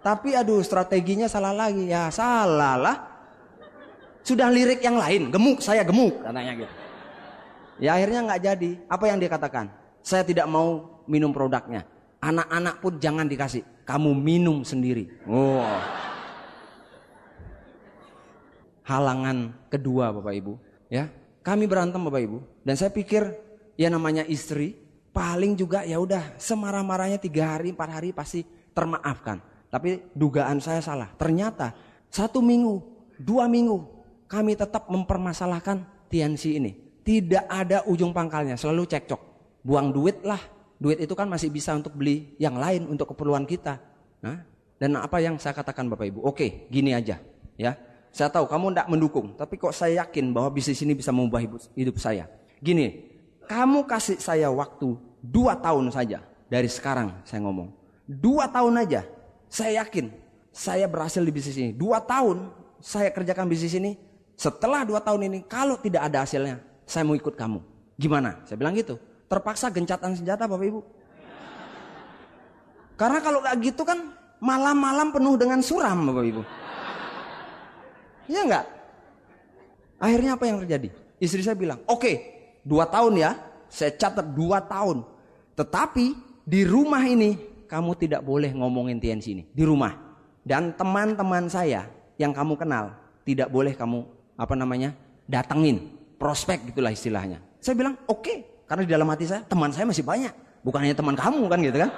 tapi strateginya salah lagi. Ya salah lah. Sudah lirik yang lain, gemuk, saya gemuk katanya gitu. Ya akhirnya nggak jadi. Apa yang dia katakan? Saya tidak mau minum produknya. Anak-anak pun jangan dikasih. Kamu minum sendiri. Halangan kedua Bapak Ibu. Ya, kami berantem Bapak Ibu. Dan saya pikir ya namanya istri. Paling juga ya udah semarah-marahnya 3 hari 4 hari pasti termaafkan. Tapi dugaan saya salah. Ternyata 1 minggu 2 minggu kami tetap mempermasalahkan Tiansi ini. Tidak ada ujung pangkalnya, selalu cekcok. Buang duit lah. Duit itu kan masih bisa untuk beli yang lain untuk keperluan kita. Dan apa yang saya katakan Bapak Ibu? Oke, gini aja ya. Saya tahu kamu tidak mendukung, tapi kok saya yakin bahwa bisnis ini bisa mengubah hidup saya. Gini. Kamu kasih saya waktu 2 tahun saja. Dari sekarang saya ngomong 2 tahun aja. Saya yakin saya berhasil di bisnis ini. 2 tahun saya kerjakan bisnis ini. Setelah 2 tahun ini kalau tidak ada hasilnya, saya mau ikut kamu. Gimana? Saya bilang gitu. Terpaksa gencatan senjata Bapak Ibu. Karena kalau gak gitu kan malam-malam penuh dengan suram Bapak Ibu. Iya enggak? Akhirnya apa yang terjadi? Istri saya bilang, oke. 2 tahun ya, saya catat 2 tahun. Tetapi di rumah ini kamu tidak boleh ngomongin Tiansi ini. Di rumah. Dan teman-teman saya yang kamu kenal tidak boleh kamu datangin. Prospek gitulah istilahnya. Saya bilang oke. Karena di dalam hati saya teman saya masih banyak. Bukan hanya teman kamu kan gitu kan.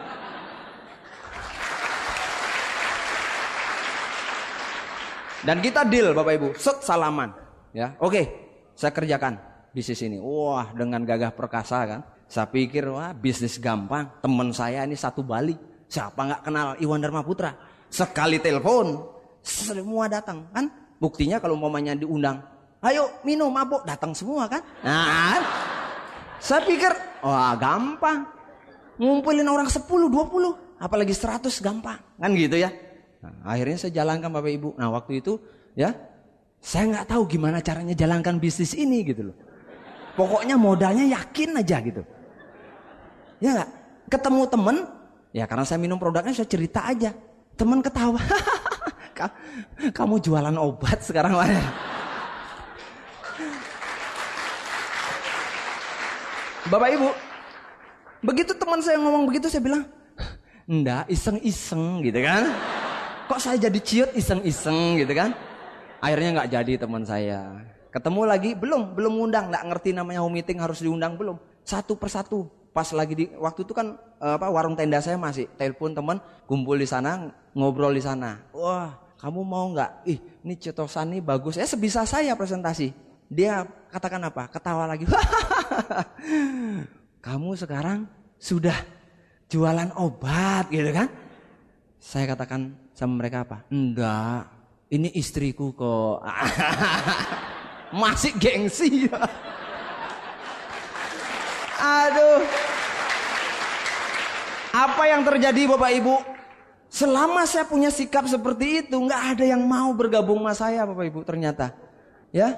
Dan kita deal Bapak Ibu. Salaman. Ya, oke. Saya kerjakan bisnis ini. Wah, dengan gagah perkasa kan. Saya pikir bisnis gampang. Teman saya ini 1 Bali. Siapa nggak kenal Iwan Dharma Putra? Sekali telepon semua datang kan. Buktinya kalau umpamanya diundang, ayo minum mabuk, datang semua kan. Nah, saya pikir gampang. Ngumpulin orang 10, 20. apalagi 100 gampang, kan gitu ya. Nah, akhirnya saya jalankan Bapak Ibu. Nah waktu itu ya, saya nggak tahu gimana caranya jalankan bisnis ini gitu loh. Pokoknya modalnya yakin aja gitu. Ya nggak? Ketemu temen, ya karena saya minum produknya saya cerita aja. Temen ketawa, kamu jualan obat sekarang mana? Bapak Ibu, begitu teman saya ngomong begitu saya bilang, enggak, iseng-iseng gitu kan. Kok saya jadi ciut iseng-iseng gitu kan. Akhirnya nggak jadi teman saya. Ketemu lagi, belum ngundang, nggak ngerti namanya home meeting harus diundang belum. Satu persatu. Pas lagi waktu itu kan warung tenda saya masih, telepon teman, kumpul di sana, ngobrol di sana. Wah, kamu mau nggak? Ih, ini Cetosan nih bagus. Sebisa saya presentasi. Dia katakan apa? Ketawa lagi. Kamu sekarang sudah jualan obat gitu kan? Saya katakan sama mereka apa? Enggak, ini istriku kok. Masih gengsi. Aduh. Apa yang terjadi Bapak Ibu? Selama saya punya sikap seperti itu, nggak ada yang mau bergabung sama saya Bapak Ibu ternyata. Ya.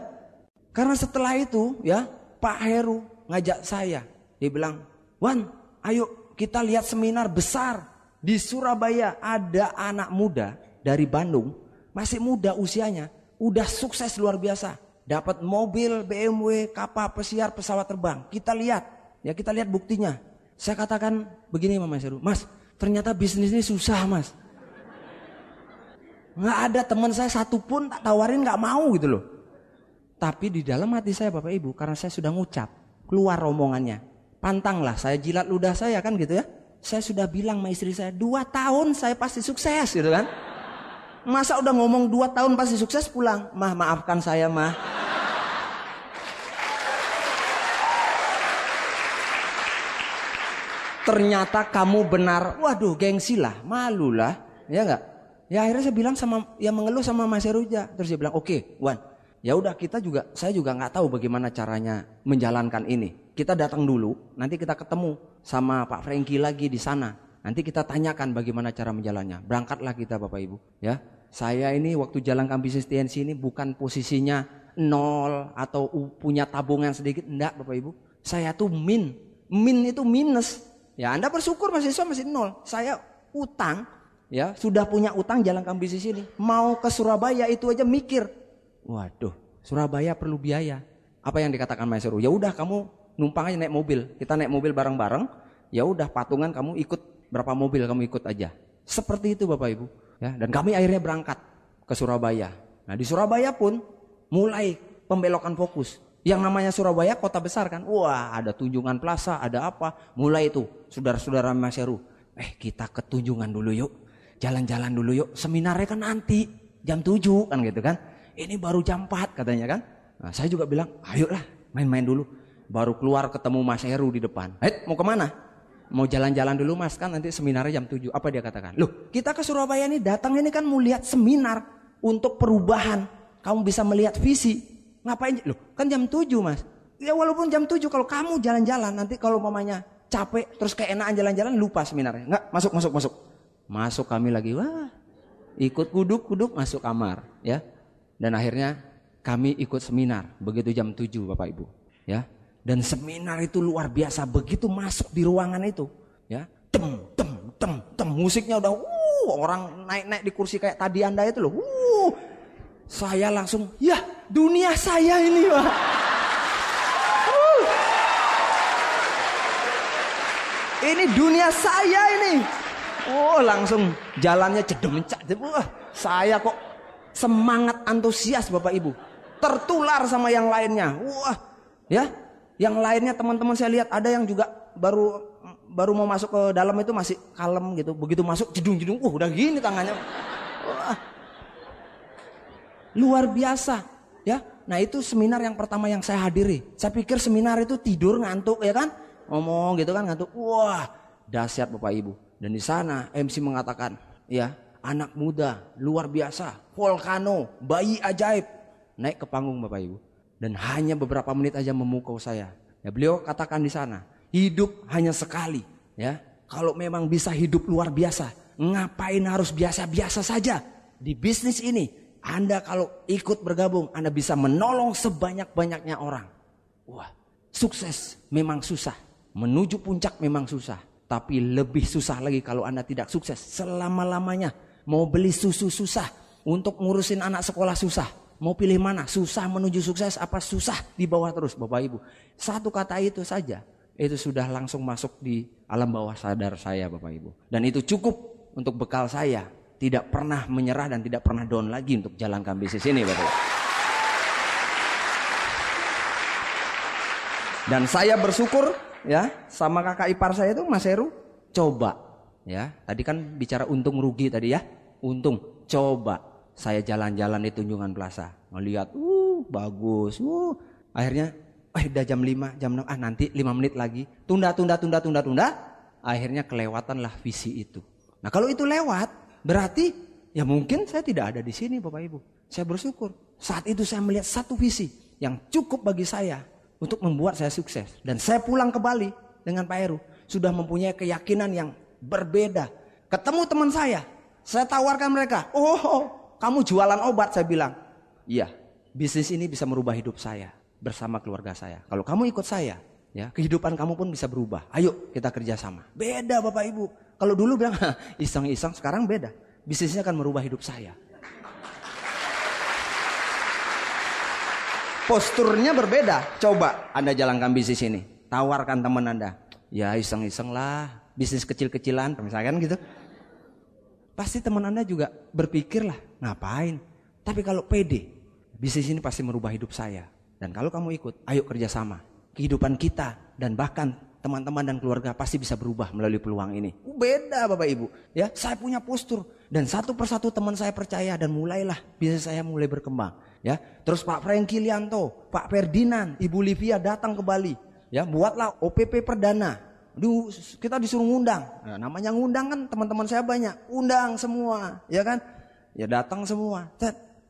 Karena setelah itu ya, Pak Heru ngajak saya. Dia bilang, "Wan, ayo kita lihat seminar besar di Surabaya. Ada anak muda dari Bandung, masih muda usianya, udah sukses luar biasa. Dapat mobil BMW, kapal pesiar, pesawat terbang. Kita lihat, ya kita lihat buktinya." Saya katakan begini sama Mas Heru, "Mas, ternyata bisnis ini susah Mas. Nggak ada teman saya satupun tak tawarin nggak mau gitu loh." Tapi di dalam hati saya Bapak Ibu, karena saya sudah ngucap, keluar omongannya. Pantanglah saya jilat ludah saya kan gitu ya. Saya sudah bilang sama istri saya, 2 tahun saya pasti sukses gitu kan. Masa udah ngomong 2 tahun pasti sukses pulang. Mah maafkan saya mah. Ternyata kamu benar. Waduh gengsi lah, malu lah. Ya enggak? Ya akhirnya saya bilang sama, ya mengeluh sama Mas Heruja. Terus dia bilang, "Oke, Wan. Ya udah saya juga nggak tahu bagaimana caranya menjalankan ini. Kita datang dulu, nanti kita ketemu sama Pak Franky lagi di sana. Nanti kita tanyakan bagaimana cara menjalannya. Berangkatlah kita Bapak Ibu, ya. Saya ini waktu jalankan bisnis TNC ini bukan posisinya 0 atau punya tabungan sedikit, enggak Bapak Ibu. Saya tuh min itu minus. Ya Anda bersyukur mahasiswa masih 0. Saya utang, ya sudah punya utang jalankan bisnis ini. Mau ke Surabaya itu aja mikir. Waduh, Surabaya perlu biaya. Apa yang dikatakan Mas Heru? Ya udah kamu numpang aja naik mobil. Kita naik mobil bareng-bareng. Ya udah patungan kamu ikut berapa mobil kamu ikut aja. Seperti itu Bapak Ibu. Ya, dan kami akhirnya berangkat ke Surabaya. Nah di Surabaya pun mulai pembelokan fokus. Yang namanya Surabaya kota besar kan. Wah ada Tunjungan Plaza, ada apa. Mulai itu saudara-saudara Mas Heru. Kita ke Tunjungan dulu yuk. Jalan-jalan dulu yuk. Seminarnya kan nanti jam 7 kan gitu kan. Ini baru jam 4 katanya kan. Nah, saya juga bilang, ayolah main-main dulu. Baru keluar ketemu Mas Heru di depan. Mau kemana? Mau jalan-jalan dulu Mas, kan nanti seminarnya jam 7. Apa dia katakan? Loh, kita ke Surabaya ini datang ini kan mau lihat seminar untuk perubahan. Kamu bisa melihat visi. Ngapain? Loh, kan jam 7 Mas. Ya walaupun jam 7 kalau kamu jalan-jalan nanti kalau mamanya capek terus keenaan jalan-jalan lupa seminarnya. Enggak, masuk. Masuk kami lagi. Wah. Ikut kuduk masuk kamar, ya. Dan akhirnya kami ikut seminar begitu jam 7 Bapak Ibu, ya. Dan seminar itu luar biasa, begitu masuk di ruangan itu, ya. Tem musiknya udah orang naik-naik di kursi kayak tadi Anda itu loh. Saya langsung, ya dunia saya ini, Pak. Ini dunia saya ini. Langsung jalannya cedem-cedem. Saya kok semangat antusias Bapak Ibu. Tertular sama yang lainnya. Ya. Yang lainnya teman-teman saya lihat ada yang juga baru mau masuk ke dalam itu masih kalem gitu. Begitu masuk jedung-jedung, udah gini tangannya. Luar biasa, ya. Nah, itu seminar yang pertama yang saya hadiri. Saya pikir seminar itu tidur ngantuk ya kan? Ngomong gitu kan ngantuk. Dahsyat Bapak Ibu. Dan di sana MC mengatakan, ya, anak muda luar biasa, volcano, bayi ajaib naik ke panggung Bapak Ibu. Dan hanya beberapa menit aja memukau saya. Ya, beliau katakan di sana, hidup hanya sekali, ya. Kalau memang bisa hidup luar biasa, ngapain harus biasa-biasa saja? Di bisnis ini, Anda kalau ikut bergabung, Anda bisa menolong sebanyak-banyaknya orang. Wah, sukses memang susah. Menuju puncak memang susah. Tapi lebih susah lagi kalau Anda tidak sukses selama-lamanya. Mau beli susu susah. Untuk ngurusin anak sekolah susah. Mau pilih mana? Susah menuju sukses apa susah di bawah terus, Bapak Ibu. Satu kata itu saja, itu sudah langsung masuk di alam bawah sadar saya, Bapak Ibu. Dan itu cukup untuk bekal saya. Tidak pernah menyerah dan tidak pernah down lagi untuk jalankan bisnis ini, Bapak Ibu. Dan saya bersyukur ya sama kakak ipar saya itu Mas Heru. Coba ya, tadi kan bicara untung rugi tadi ya. Untung, coba saya jalan-jalan di Tunjungan Plaza, ngelihat, bagus, akhirnya, udah jam 5, jam 6, nanti 5 menit lagi, tunda, akhirnya kelewatanlah visi itu. Nah kalau itu lewat, berarti ya mungkin saya tidak ada di sini, Bapak Ibu. Saya bersyukur, saat itu saya melihat satu visi yang cukup bagi saya untuk membuat saya sukses. Dan saya pulang ke Bali dengan Pak Heru, sudah mempunyai keyakinan yang berbeda. Ketemu teman saya tawarkan mereka, kamu jualan obat, saya bilang. Iya, bisnis ini bisa merubah hidup saya bersama keluarga saya. Kalau kamu ikut saya, ya kehidupan kamu pun bisa berubah. Ayo kita kerjasama. Beda Bapak Ibu. Kalau dulu bilang iseng-iseng, sekarang beda. Bisnisnya akan merubah hidup saya. Posturnya berbeda. Coba Anda jalankan bisnis ini. Tawarkan teman Anda. Ya iseng-iseng lah. Bisnis kecil-kecilan, misalkan gitu. Pasti teman Anda juga berpikir lah, ngapain? Tapi kalau pede, bisnis ini pasti merubah hidup saya. Dan kalau kamu ikut, ayo kerjasama. Kehidupan kita dan bahkan teman-teman dan keluarga pasti bisa berubah melalui peluang ini. Beda Bapak Ibu. Ya, saya punya postur. Dan satu persatu teman saya percaya dan mulailah bisnis saya mulai berkembang. Ya, terus Pak Franky Lianto, Pak Ferdinand, Ibu Livia datang ke Bali. Ya, buatlah OPP perdana. Kita disuruh ngundang. Nah, namanya ngundang kan teman-teman saya banyak. Undang semua, ya kan? Ya datang semua.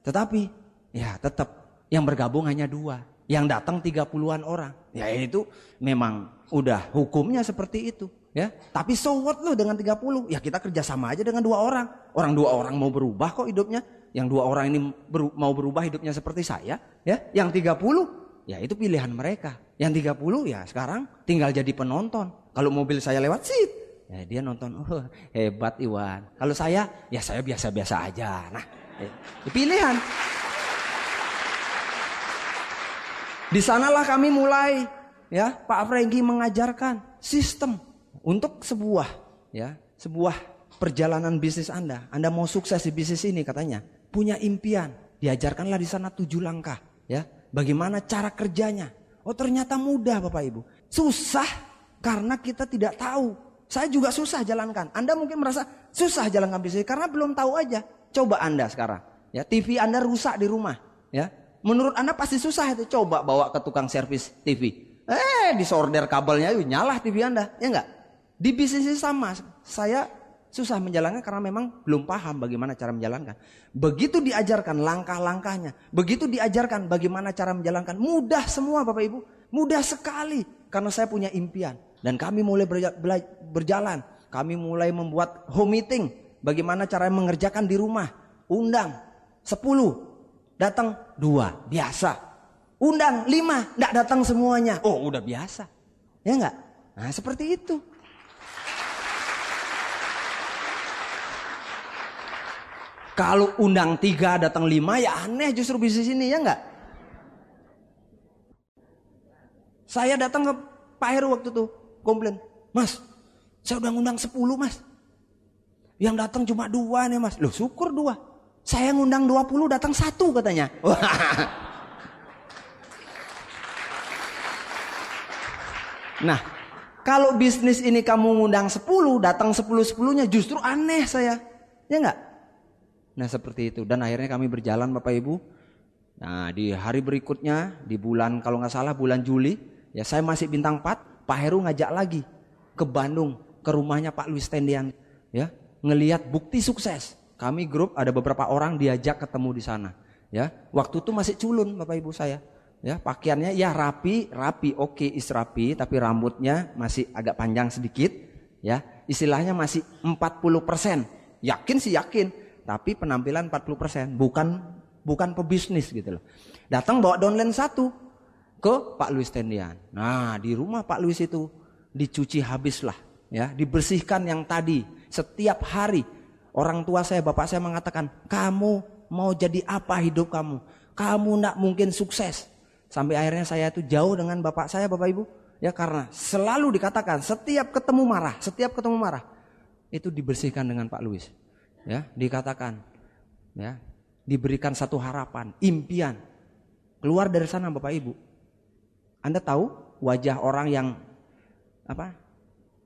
Tetapi ya tetap yang bergabung hanya 2. Yang datang 30-an orang. Ya itu memang udah hukumnya seperti itu, ya. Tapi so what loh dengan 30? Ya kita kerjasama aja dengan 2 orang. Orang 2 orang mau berubah kok hidupnya. Yang 2 orang ini mau berubah hidupnya seperti saya, ya. Yang 30 ya itu pilihan mereka. Yang 30 ya sekarang tinggal jadi penonton. Kalau mobil saya lewat sip, ya dia nonton, hebat Iwan. Kalau saya, ya saya biasa-biasa aja. Nah, pilihan. Di sanalah kami mulai, ya Pak Franky mengajarkan sistem untuk sebuah perjalanan bisnis Anda. Anda mau sukses di bisnis ini katanya, punya impian. Diajarkanlah di sana 7 langkah, ya. Bagaimana cara kerjanya? Oh ternyata mudah Bapak Ibu. Susah. Karena kita tidak tahu. Saya juga susah jalankan. Anda mungkin merasa susah jalankan bisnis karena belum tahu aja. Coba Anda sekarang. Ya, TV Anda rusak di rumah. Ya, menurut Anda pasti susah itu. Coba bawa ke tukang servis TV. Disorder kabelnya, nyala TV Anda. Ya enggak? Di bisnis sama. Saya susah menjalankan karena memang belum paham bagaimana cara menjalankan. Begitu diajarkan langkah-langkahnya. Begitu diajarkan bagaimana cara menjalankan. Mudah semua Bapak Ibu. Mudah sekali. Karena saya punya impian. Dan kami mulai berjalan. Kami mulai membuat home meeting. Bagaimana cara mengerjakan di rumah. Undang 10. Datang 2. Biasa. Undang 5. Nggak datang semuanya. Oh udah biasa. Ya enggak? Nah seperti itu. Kalau undang 3 datang 5 ya aneh justru bisnis ini ya enggak? Saya datang ke Pak Heru waktu itu komplain, Mas, saya udah ngundang 10 Mas. Yang datang cuma 2 nih Mas. Loh syukur 2. Saya ngundang 20 datang 1 katanya. Nah, kalau bisnis ini kamu ngundang 10, datang 10-10-nya justru aneh saya. Ya enggak? Nah seperti itu. Dan akhirnya kami berjalan Bapak Ibu. Nah di hari berikutnya, di bulan kalau nggak salah bulan Juli, ya saya masih bintang 4. Pak Heru ngajak lagi ke Bandung, ke rumahnya Pak Luis Tendian, ya, ngelihat bukti sukses. Kami grup ada beberapa orang diajak ketemu di sana, ya. Waktu itu masih culun Bapak Ibu saya, ya, pakaiannya ya rapi, oke is rapi, tapi rambutnya masih agak panjang sedikit, ya. istilahnya masih 40%. Yakin sih yakin, tapi penampilan 40%. Bukan pebisnis gitu loh. Datang bawa downline 1 ke Pak Luis Tendian. Nah, di rumah Pak Luis itu dicuci habislah, ya, dibersihkan yang tadi. Setiap hari orang tua saya, bapak saya mengatakan, kamu mau jadi apa hidup kamu? Kamu tidak mungkin sukses. Sampai akhirnya saya itu jauh dengan bapak saya, Bapak Ibu. Ya, karena selalu dikatakan setiap ketemu marah, itu dibersihkan dengan Pak Luis. Ya, dikatakan, ya, diberikan satu harapan, impian. Keluar dari sana Bapak Ibu. Anda tahu wajah orang yang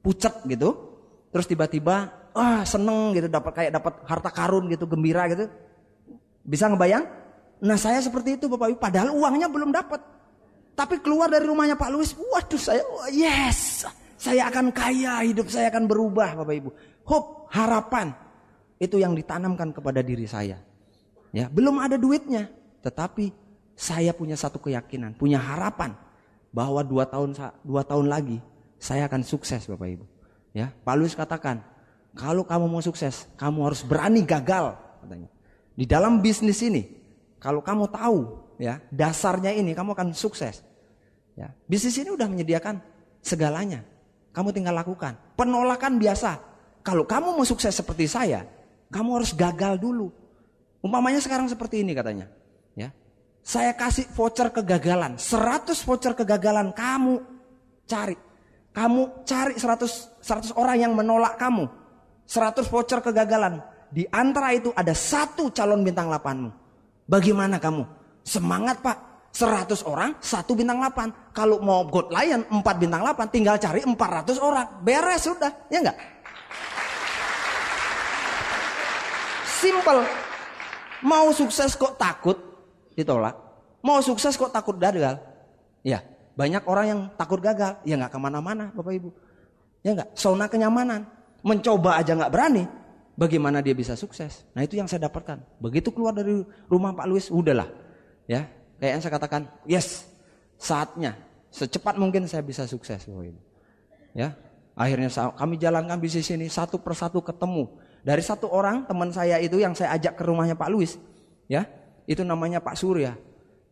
pucat gitu, terus tiba-tiba seneng gitu, dapat harta karun gitu, gembira gitu. Bisa ngebayang? Nah, saya seperti itu Bapak Ibu, padahal uangnya belum dapat. Tapi keluar dari rumahnya Pak Luis, waduh, saya akan kaya, hidup saya akan berubah Bapak Ibu. Hope, harapan, itu yang ditanamkan kepada diri saya. Ya, belum ada duitnya, tetapi saya punya satu keyakinan, punya harapan bahwa 2 tahun lagi saya akan sukses Bapak Ibu. Ya, Pak Luis katakan, kalau kamu mau sukses, kamu harus berani gagal, katanya. Di dalam bisnis ini, kalau kamu tahu, ya, dasarnya ini, kamu akan sukses. Ya, bisnis ini udah menyediakan segalanya. Kamu tinggal lakukan. Penolakan biasa. Kalau kamu mau sukses seperti saya, kamu harus gagal dulu. Umpamanya sekarang seperti ini katanya. Ya, saya kasih voucher kegagalan. 100 voucher kegagalan kamu cari. Kamu cari 100 orang yang menolak kamu. 100 voucher kegagalan. Di antara itu ada 1 calon bintang 8-mu. Bagaimana kamu? Semangat Pak. 100 orang 1 bintang 8. Kalau mau God Lion 4 bintang 8, tinggal cari 400 orang. Beres sudah, ya enggak? Simple. Mau sukses kok takut ditolak? Mau sukses kok takut gagal? Ya, banyak orang yang takut gagal. Ya enggak kemana-mana Bapak Ibu. Ya enggak? Zona kenyamanan. Mencoba aja enggak berani. Bagaimana dia bisa sukses? Nah, itu yang saya dapatkan. Begitu keluar dari rumah Pak Luis, udahlah. Ya, kayaknya saya katakan, yes, saatnya. Secepat mungkin saya bisa sukses. Ya, akhirnya kami jalankan bisnis ini satu persatu ketemu. Dari 1 orang teman saya itu yang saya ajak ke rumahnya Pak Luis. Ya, itu namanya Pak Surya.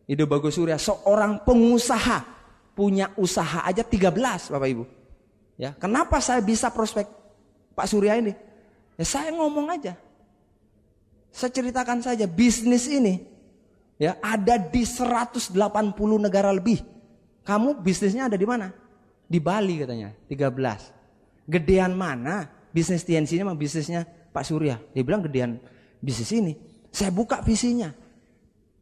Ide Bagus Surya, seorang pengusaha. Punya usaha aja 13 Bapak Ibu. Ya, kenapa saya bisa prospek Pak Surya ini? Ya, saya ngomong aja. Saya ceritakan saja bisnis ini, ya, ada di 180 negara lebih. Kamu bisnisnya ada di mana? Di Bali katanya, 13. Gedean mana? Bisnis TNC ini sama bisnisnya Pak Surya. Dia bilang gedean bisnis ini. Saya buka visinya.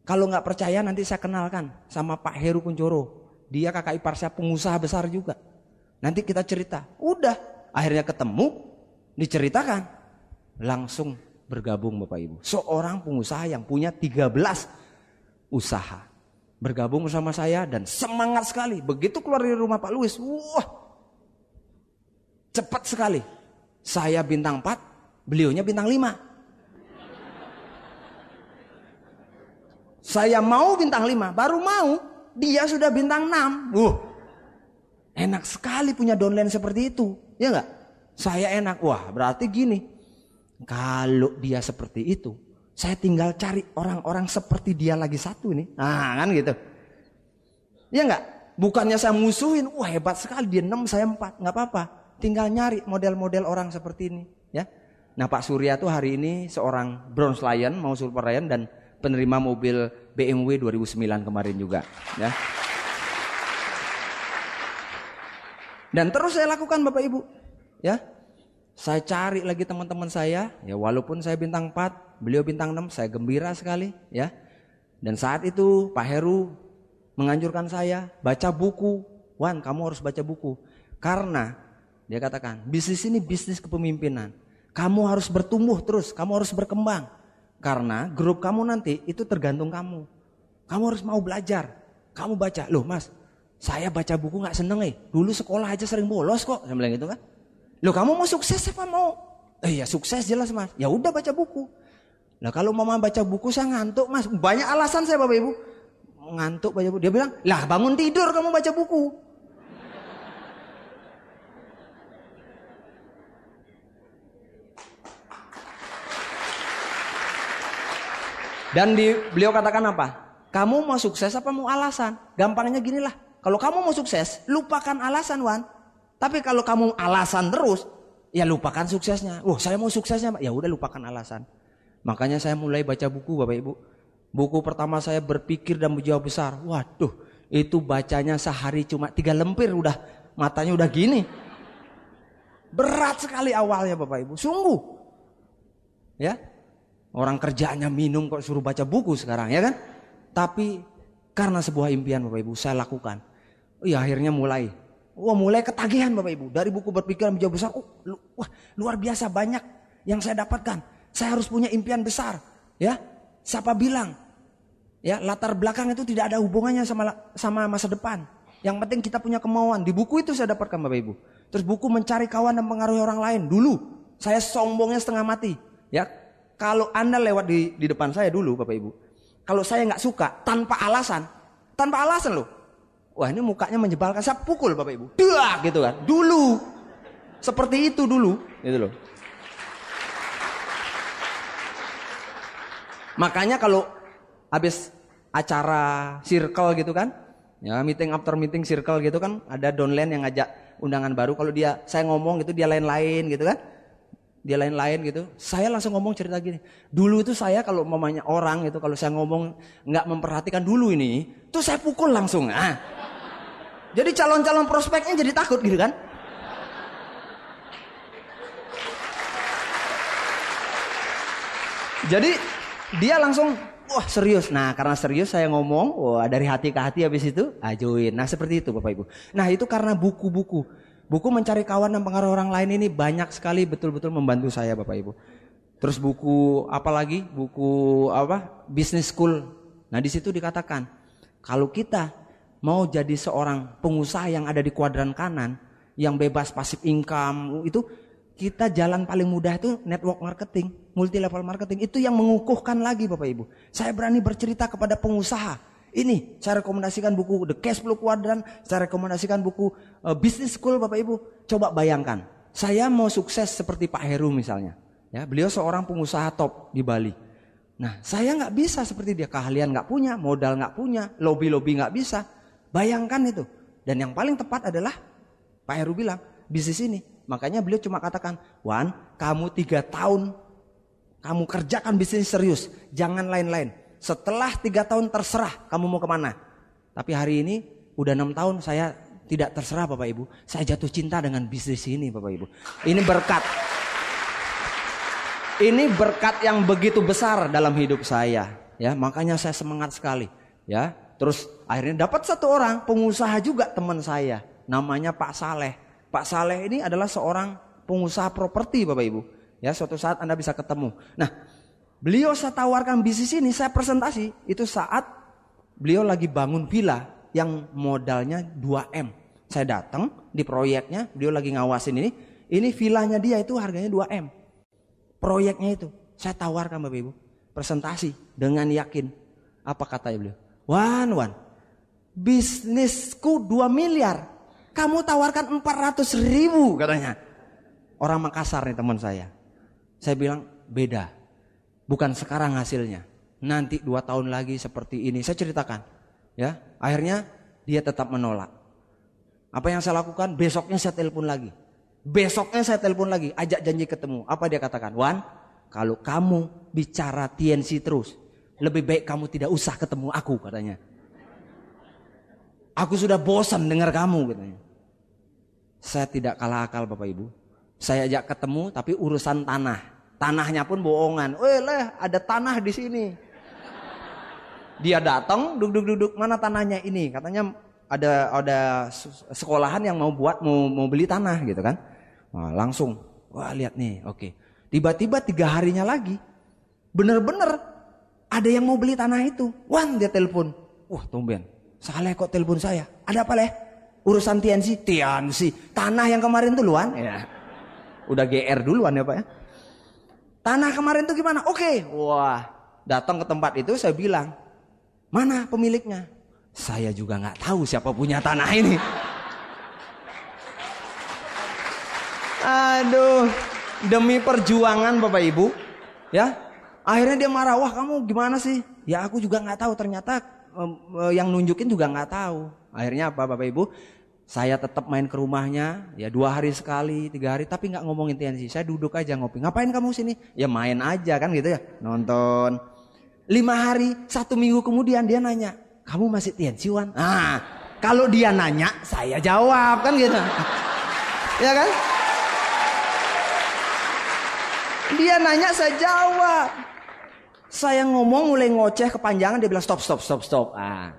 Kalau nggak percaya nanti saya kenalkan sama Pak Heru Kuncoro. Dia kakak ipar saya, pengusaha besar juga. Nanti kita cerita. Udah, akhirnya ketemu, diceritakan. Langsung bergabung Bapak Ibu. Seorang pengusaha yang punya 13 usaha. Bergabung bersama saya dan semangat sekali. Begitu keluar dari rumah Pak Luis, wah, cepat sekali. Saya bintang 4, beliaunya bintang 5. Saya mau bintang 5, baru mau, dia sudah bintang 6. Enak sekali punya downline seperti itu, ya enggak? Saya enak, wah berarti gini. Kalau dia seperti itu, saya tinggal cari orang-orang seperti dia lagi satu nih. Nah, kan gitu. Ya enggak? Bukannya saya musuhin, wah hebat sekali dia 6, saya 4. Enggak apa-apa. Tinggal nyari model-model orang seperti ini, ya. Nah, Pak Surya tuh hari ini seorang Bronze Lion, mau Super Lion, dan penerima mobil BMW 2009 kemarin juga, ya. Dan terus saya lakukan Bapak Ibu, ya. Saya cari lagi teman-teman saya, ya, walaupun saya bintang 4, beliau bintang 6, saya gembira sekali, ya. Dan saat itu Pak Heru menganjurkan saya baca buku. Wan, kamu harus baca buku. Karena dia katakan, bisnis ini bisnis kepemimpinan. Kamu harus bertumbuh terus, kamu harus berkembang. Karena grup kamu nanti itu tergantung kamu. Kamu harus mau belajar. Kamu baca, loh Mas, saya baca buku gak seneng Dulu sekolah aja sering bolos kok. Saya bilang gitu kan. Loh kamu mau sukses apa mau? Ya sukses jelas Mas. Ya udah baca buku. Nah kalau mama baca buku saya ngantuk Mas. Banyak alasan saya Bapak Ibu. Ngantuk baca buku. Dia bilang, lah bangun tidur kamu baca buku. Beliau katakan apa? Kamu mau sukses apa mau alasan? Gampangnya gini lah. Kalau kamu mau sukses, lupakan alasan, Wan. Tapi kalau kamu alasan terus, ya lupakan suksesnya. Saya mau suksesnya, ya udah lupakan alasan. Makanya saya mulai baca buku, Bapak Ibu. Buku pertama saya Berpikir dan Berjiwa Besar. Waduh, itu bacanya sehari cuma 3 lemper, udah matanya udah gini. Berat sekali awalnya, Bapak Ibu. Sungguh. Ya. Orang kerjaannya minum kok suruh baca buku sekarang, ya kan? Tapi karena sebuah impian, Bapak Ibu, saya lakukan. Ya akhirnya mulai ketagihan, Bapak Ibu. Dari buku Berpikir dan Berjiwa Besar, luar biasa banyak yang saya dapatkan. Saya harus punya impian besar, ya. Siapa bilang? Ya, latar belakang itu tidak ada hubungannya sama masa depan. Yang penting kita punya kemauan. Di buku itu saya dapatkan, Bapak Ibu. Terus buku Mencari Kawan dan Mempengaruhi Orang Lain. Dulu saya sombongnya setengah mati, ya. Kalau Anda lewat di depan saya dulu, Bapak Ibu, kalau saya nggak suka tanpa alasan loh. Wah, ini mukanya menjebalkan, saya pukul, Bapak Ibu. Dah gitu kan. Dulu seperti itu dulu, gitu loh. Makanya kalau habis acara circle gitu kan, ya meeting after meeting circle gitu kan, ada downline yang ngajak undangan baru. Kalau saya ngomong gitu, dia lain-lain gitu kan, dia lain-lain gitu. Saya langsung ngomong cerita gini. Dulu itu saya kalau mamanya orang itu, kalau saya ngomong nggak memperhatikan dulu ini, tuh saya pukul langsung. Jadi calon-calon prospeknya jadi takut gitu kan. Jadi dia langsung, wah serius. Nah karena serius saya ngomong, wah dari hati ke hati habis itu, ajuin. Nah seperti itu Bapak Ibu. Nah itu karena buku-buku. Buku Mencari Kawan dan Mempengaruhi Orang Lain ini banyak sekali betul-betul membantu saya, Bapak Ibu. Terus buku apa lagi? Buku Business School. Nah di situ dikatakan, kalau kita mau jadi seorang pengusaha yang ada di kuadran kanan, yang bebas passive income, itu kita jalan paling mudah itu network marketing, multi level marketing. Itu yang mengukuhkan lagi, Bapak Ibu. Saya berani bercerita kepada pengusaha. Ini saya rekomendasikan buku The Cash Flow Quadrant, saya rekomendasikan buku Business School, Bapak Ibu. Coba bayangkan, saya mau sukses seperti Pak Heru misalnya. Ya, beliau seorang pengusaha top di Bali. Nah, saya nggak bisa seperti dia, keahlian nggak punya, modal nggak punya, lobby nggak bisa. Bayangkan itu. Dan yang paling tepat adalah Pak Heru bilang bisnis ini. Makanya beliau cuma katakan, Wan, kamu 3 tahun kamu kerjakan bisnis serius, jangan lain-lain. Setelah 3 tahun terserah kamu mau kemana. Tapi hari ini udah 6 tahun saya tidak terserah, Bapak Ibu. Saya jatuh cinta dengan bisnis ini, Bapak Ibu. Ini berkat. Ini berkat yang begitu besar dalam hidup saya. Ya, makanya saya semangat sekali. Ya, terus akhirnya dapat satu orang pengusaha juga teman saya. Namanya Pak Saleh. Pak Saleh ini adalah seorang pengusaha properti, Bapak Ibu. Ya, suatu saat Anda bisa ketemu. Nah, beliau saya tawarkan bisnis ini, saya presentasi. Itu saat beliau lagi bangun villa yang modalnya 2M. Saya datang di proyeknya, beliau lagi ngawasin ini. Ini villanya dia itu harganya 2M. Proyeknya itu, saya tawarkan Bapak Ibu. Presentasi dengan yakin. Apa kata beliau? Wan, bisnisku 2 miliar. Kamu tawarkan 400.000 katanya. Orang Makassar nih teman saya. Saya bilang beda. Bukan sekarang hasilnya. Nanti 2 tahun lagi seperti ini. Saya ceritakan. Ya, akhirnya dia tetap menolak. Apa yang saya lakukan? Besoknya saya telepon lagi. Ajak janji ketemu. Apa dia katakan? Wan, kalau kamu bicara TNC terus, lebih baik kamu tidak usah ketemu aku, katanya. Aku sudah bosan dengar kamu, katanya. Saya tidak kalah akal, Bapak Ibu. Saya ajak ketemu tapi urusan tanah. Tanahnya pun bohongan. Ada tanah di sini. Dia datang, duduk, mana tanahnya ini? Katanya ada sekolahan yang mau beli tanah gitu kan. Nah, langsung, lihat nih, oke. Tiba-tiba 3 harinya lagi, bener-bener ada yang mau beli tanah itu. Wan, dia telepon. Wah, tumben. Saleh kok telepon saya? Ada apa, Leh? Urusan TNC. Tanah yang kemarin tuh Luan. Ya. Udah GR duluan ya Pak ya. Tanah kemarin tuh gimana? Oke. Wah, datang ke tempat itu saya bilang, mana pemiliknya? Saya juga nggak tahu siapa punya tanah ini. Aduh, demi perjuangan Bapak Ibu, ya, Akhirnya dia marah, wah kamu gimana sih? Ya aku juga nggak tahu, ternyata yang nunjukin juga nggak tahu. Akhirnya apa Bapak Ibu? Saya tetap main ke rumahnya, ya 2 hari sekali, 3 hari, tapi nggak ngomongin TNC. Saya duduk aja ngopi. Ngapain kamu sini? Ya main aja kan gitu ya, nonton. 5 hari, 1 minggu kemudian dia nanya, kamu masih TNC Wan? Ah, kalau dia nanya, saya jawab kan gitu. Ya kan? Dia nanya, saya jawab. Saya ngomong mulai ngoceh kepanjangan, dia bilang stop. Ah,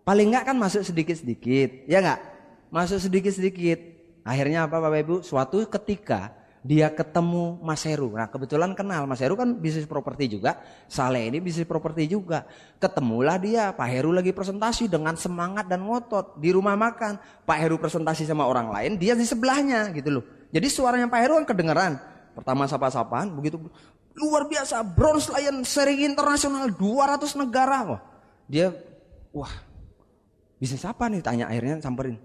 paling nggak kan masuk sedikit-sedikit, ya nggak? Masuk sedikit-sedikit. Akhirnya apa Bapak Ibu? Suatu ketika dia ketemu Mas Heru. Nah kebetulan kenal, Mas Heru kan bisnis properti juga. Saleh ini bisnis properti juga. Ketemulah dia, Pak Heru lagi presentasi dengan semangat dan ngotot. Di rumah makan, Pak Heru presentasi sama orang lain, dia di sebelahnya gitu loh. Jadi suaranya Pak Heru kan kedengeran. Pertama sapa-sapaan, begitu luar biasa. Bronze Lion seri internasional 200 negara. Wah bisnis apa nih? Tanya, akhirnya samperin.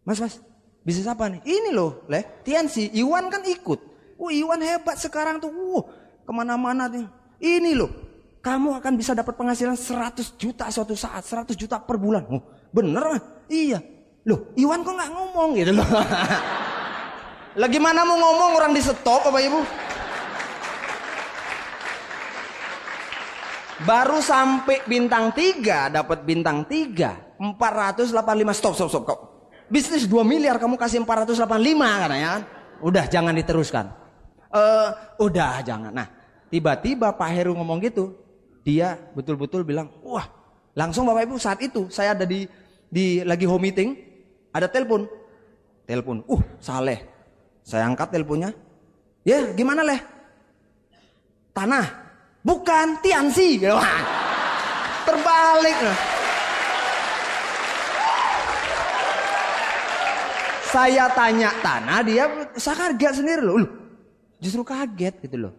Mas, bisnis apa nih? Ini loh, TNC. Iwan kan ikut. Iwan hebat sekarang tuh. Kemana-mana nih. Ini loh, kamu akan bisa dapat penghasilan 100 juta suatu saat. 100 juta per bulan. Bener lah. Iya. Loh, Iwan kok nggak ngomong gitu loh. Lah gimana mau ngomong orang di stop Bapak Ibu? Baru sampai bintang 3, dapat bintang 3, 485. Stop kok. Bisnis 2 miliar kamu kasih 485 katanya kan. Udah jangan diteruskan. Udah jangan. Nah, tiba-tiba Pak Heru ngomong gitu. Dia betul-betul bilang, "Wah." Langsung Bapak Ibu saat itu saya ada di lagi home meeting, ada telepon. Saleh. Saya angkat teleponnya. Ya, gimana Leh? Tanah. Bukan, Tiansi. Wah. Terbalik. Saya tanya tanah, saya kaget sendiri loh. Justru kaget gitu loh.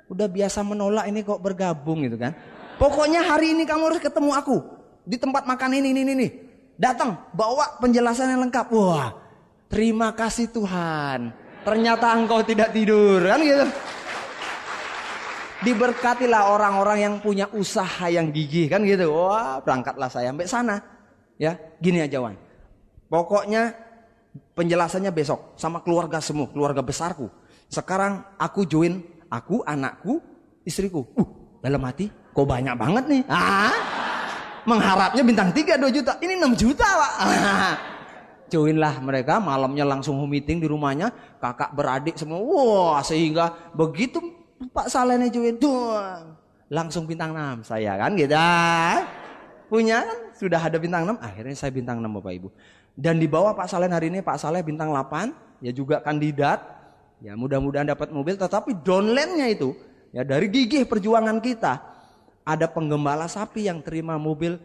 Udah biasa menolak ini kok bergabung gitu kan. Pokoknya hari ini kamu harus ketemu aku. Di tempat makan ini. Datang, bawa penjelasan yang lengkap. Wah, terima kasih Tuhan. Ternyata engkau tidak tidur kan gitu. Diberkatilah orang-orang yang punya usaha yang gigih kan gitu. Wah, berangkatlah saya sampai sana. Ya, gini aja Wan. Pokoknya penjelasannya besok sama keluarga semua, keluarga besarku. Sekarang aku join, aku, anakku, istriku. Dalam hati, kok banyak banget nih. Mengharapnya bintang 3 2 juta, ini 6 juta Pak. Joinlah mereka, malamnya langsung meeting di rumahnya, kakak beradik semua. Wah, sehingga begitu Pak Saleh nih join, langsung bintang 6 saya kan gitu. Punya kan, sudah ada bintang 6, akhirnya saya bintang 6 Bapak Ibu. Dan di bawah Pak Saleh hari ini, Pak Saleh bintang 8, ya juga kandidat, ya mudah-mudahan dapat mobil. Tetapi downline-nya itu, ya dari gigih perjuangan kita, ada penggembala sapi yang terima mobil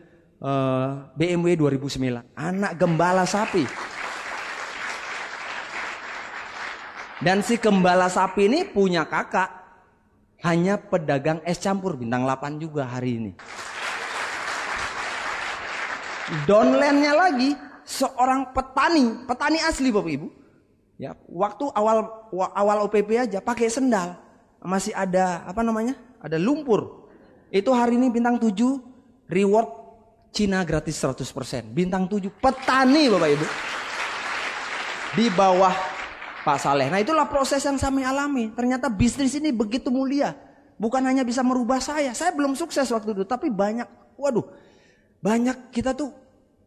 BMW 2009, anak gembala sapi. Dan si gembala sapi ini punya kakak, hanya pedagang es campur, bintang 8 juga hari ini. Downline-nya lagi, seorang petani asli Bapak Ibu. Ya, waktu awal OPP aja pakai sendal. Masih ada Ada lumpur. Itu hari ini bintang 7, reward Cina gratis 100%. Bintang 7 petani Bapak Ibu. Di bawah Pak Saleh. Nah, itulah proses yang kami alami. Ternyata bisnis ini begitu mulia. Bukan hanya bisa merubah saya. Saya belum sukses waktu itu, tapi banyak kita tuh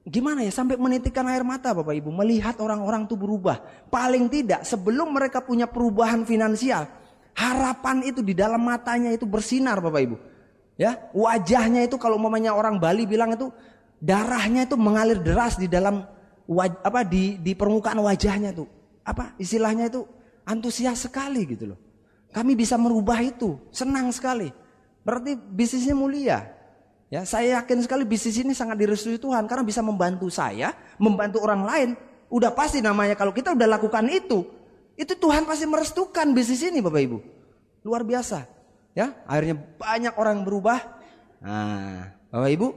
gimana ya, sampai menitikkan air mata Bapak Ibu melihat orang-orang tuh berubah. Paling tidak sebelum mereka punya perubahan finansial, harapan itu di dalam matanya itu bersinar Bapak Ibu. Ya, wajahnya itu kalau umpamanya orang Bali bilang itu darahnya itu mengalir deras di dalam di permukaan wajahnya tuh. Istilahnya itu antusias sekali gitu loh. Kami bisa merubah itu, senang sekali. Berarti bisnisnya mulia. Ya, saya yakin sekali bisnis ini sangat direstui Tuhan karena bisa membantu saya, membantu orang lain. Udah pasti namanya kalau kita udah lakukan itu Tuhan pasti merestukan bisnis ini Bapak Ibu. Luar biasa. Ya, akhirnya banyak orang berubah. Nah, Bapak Ibu,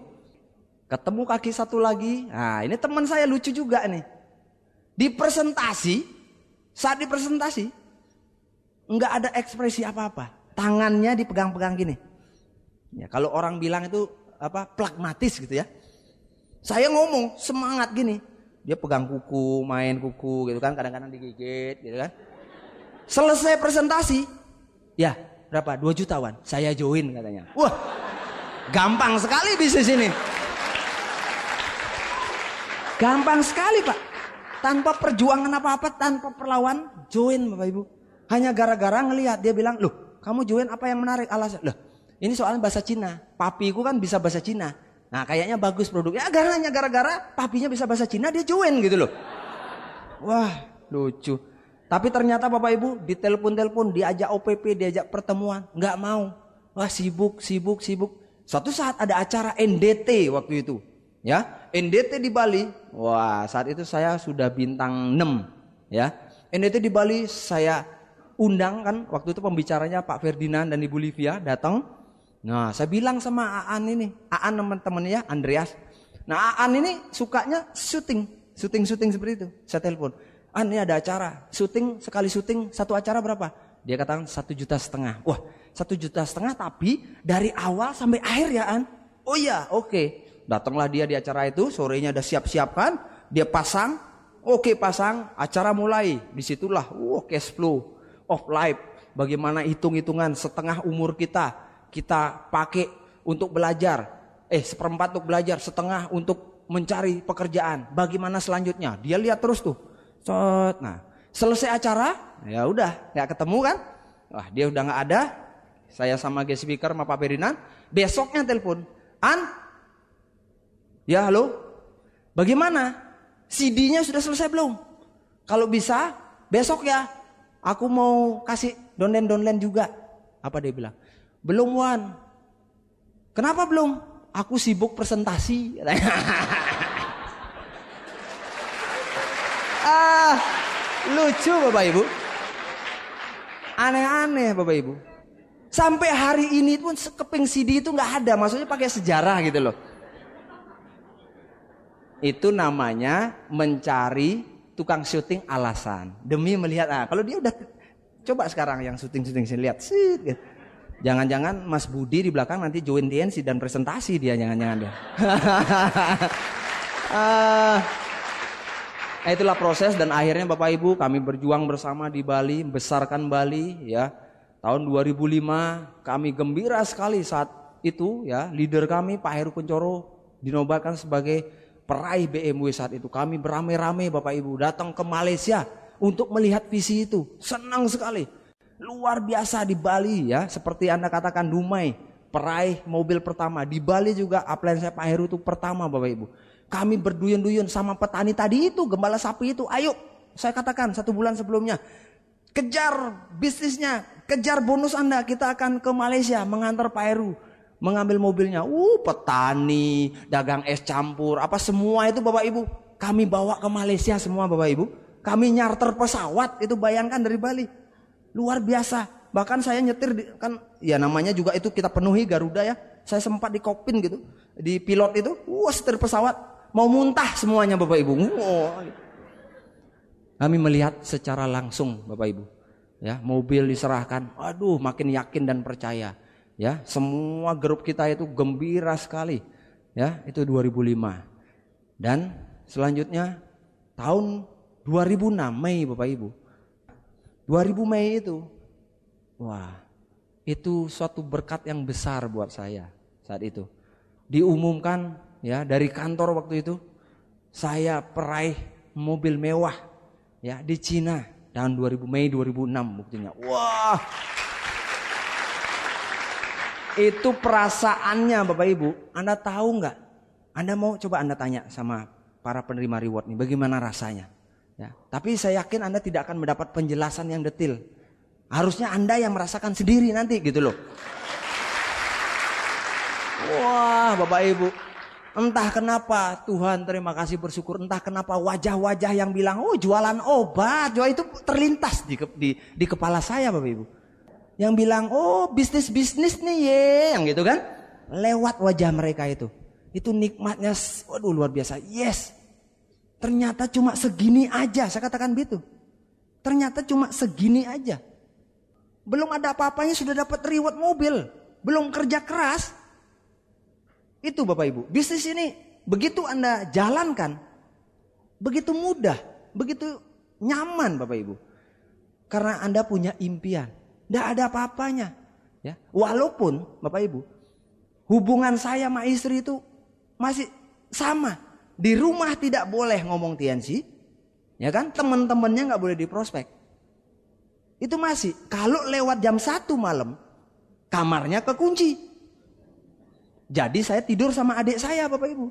ketemu kaki satu lagi. Nah, ini teman saya lucu juga nih. Saat di presentasi, nggak ada ekspresi apa-apa. Tangannya dipegang-pegang gini. Ya, kalau orang bilang itu apa, pragmatis gitu ya. Saya ngomong semangat gini, dia pegang kuku, main kuku gitu kan, kadang-kadang digigit gitu kan. Selesai presentasi, ya berapa? 2 jutawan, saya join katanya. Wah, gampang sekali bisnis ini. Gampang sekali Pak. Tanpa perjuangan apa-apa, tanpa perlawan, join Bapak Ibu. Hanya gara-gara ngelihat, dia bilang, loh kamu join apa yang menarik? Alasan, loh ini soalnya bahasa Cina. Papiku kan bisa bahasa Cina. Nah kayaknya bagus produknya. Hanya gara-gara papinya bisa bahasa Cina, dia join gitu loh. Wah lucu. Tapi ternyata Bapak Ibu ditelepon-telepon, diajak OPP, diajak pertemuan, nggak mau. Wah sibuk. Suatu saat ada acara NDT waktu itu, ya NDT di Bali. Wah saat itu saya sudah bintang 6, ya NDT di Bali saya undang kan. Waktu itu pembicaranya Pak Ferdinand dan Ibu Livia datang. Nah saya bilang sama Aan ini, Aan teman-temannya Andreas. Nah Aan ini sukanya syuting seperti itu. Saya telepon. Ini ada acara, sekali syuting satu acara berapa? Dia katakan 1,5 juta. Wah 1,5 juta tapi dari awal sampai akhir ya An? Oh iya oke. Datanglah dia di acara itu, sorenya udah siap-siapkan, dia pasang, pasang, acara mulai. Disitulah cash flow of life. Bagaimana hitung-hitungan setengah umur kita pakai untuk belajar, 1/4 untuk belajar, setengah untuk mencari pekerjaan. Bagaimana selanjutnya? Dia lihat terus tuh. Nah, selesai acara, ya udah nggak ketemu kan? Wah, dia udah nggak ada. Saya sama guest speaker sama Pak Ferdinand. Besoknya telepon, An, ya halo, bagaimana? CD-nya sudah selesai belum? Kalau bisa, besok ya. Aku mau kasih download juga. Apa dia bilang? Belum Wan. Kenapa belum? Aku sibuk presentasi. Lucu Bapak Ibu. Aneh-aneh Bapak Ibu. Sampai hari ini pun keping CD itu nggak ada. Maksudnya pakai sejarah gitu loh. Itu namanya mencari tukang syuting alasan. Demi melihat, kalau dia udah, coba sekarang yang syuting sini lihat. Gitu. Jangan-jangan Mas Budi di belakang nanti join TNC dan presentasi dia. Jangan-jangan dia. Itulah proses dan akhirnya Bapak Ibu kami berjuang bersama di Bali, membesarkan Bali ya. Tahun 2005 kami gembira sekali saat itu ya, leader kami Pak Heru Kuncoro dinobatkan sebagai peraih BMW saat itu. Kami beramai-ramai Bapak Ibu datang ke Malaysia untuk melihat visi itu. Senang sekali. Luar biasa di Bali ya, seperti Anda katakan Dumai, peraih mobil pertama. Di Bali juga upline saya Pak Heru itu pertama Bapak Ibu. Kami berduyun-duyun sama petani tadi itu, gembala sapi itu. Ayo, saya katakan 1 bulan sebelumnya, kejar bisnisnya, kejar bonus Anda. Kita akan ke Malaysia mengantar Pak Heru, mengambil mobilnya. Petani, dagang es campur, apa semua itu Bapak Ibu. Kami bawa ke Malaysia semua Bapak Ibu. Kami nyarter pesawat, itu bayangkan dari Bali. Luar biasa. Bahkan saya nyetir, kan ya namanya juga itu kita penuhi Garuda ya. Saya sempat di kokpit gitu, di pilot itu, setir pesawat. Mau muntah semuanya Bapak Ibu. Kami melihat secara langsung Bapak Ibu. Ya, mobil diserahkan. Aduh, makin yakin dan percaya. Ya, semua grup kita itu gembira sekali. Ya, itu 2005. Dan selanjutnya tahun 2006 Mei Bapak Ibu. 2000 Mei itu. Wah, itu suatu berkat yang besar buat saya saat itu. Diumumkan ya dari kantor waktu itu, saya peraih mobil mewah ya di Cina tahun 2000 Mei 2006 buktinya. Wah, itu perasaannya Bapak Ibu. Anda tahu nggak? Anda mau coba Anda tanya sama para penerima reward nih, bagaimana rasanya? Ya, tapi saya yakin Anda tidak akan mendapat penjelasan yang detail. Harusnya Anda yang merasakan sendiri nanti gitu loh. Wah Bapak Ibu, entah kenapa Tuhan terima kasih bersyukur, entah kenapa wajah-wajah yang bilang jualan obat, itu terlintas di kepala saya Bapak Ibu. Yang bilang bisnis nih yang gitu kan, lewat wajah mereka itu nikmatnya, waduh luar biasa. Yes, ternyata cuma segini aja, saya katakan gitu. Ternyata cuma segini aja. Belum ada apa-apanya sudah dapat reward mobil, belum kerja keras. Itu Bapak Ibu, bisnis ini begitu Anda jalankan, begitu mudah, begitu nyaman Bapak Ibu. Karena Anda punya impian, tidak ada apa-apanya. Ya, walaupun Bapak Ibu, hubungan saya sama istri itu masih sama. Di rumah tidak boleh ngomong TNC, ya kan? Teman-temannya nggak boleh diprospek. Itu masih, kalau lewat jam 1 malam, kamarnya kekunci. Jadi saya tidur sama adik saya Bapak Ibu.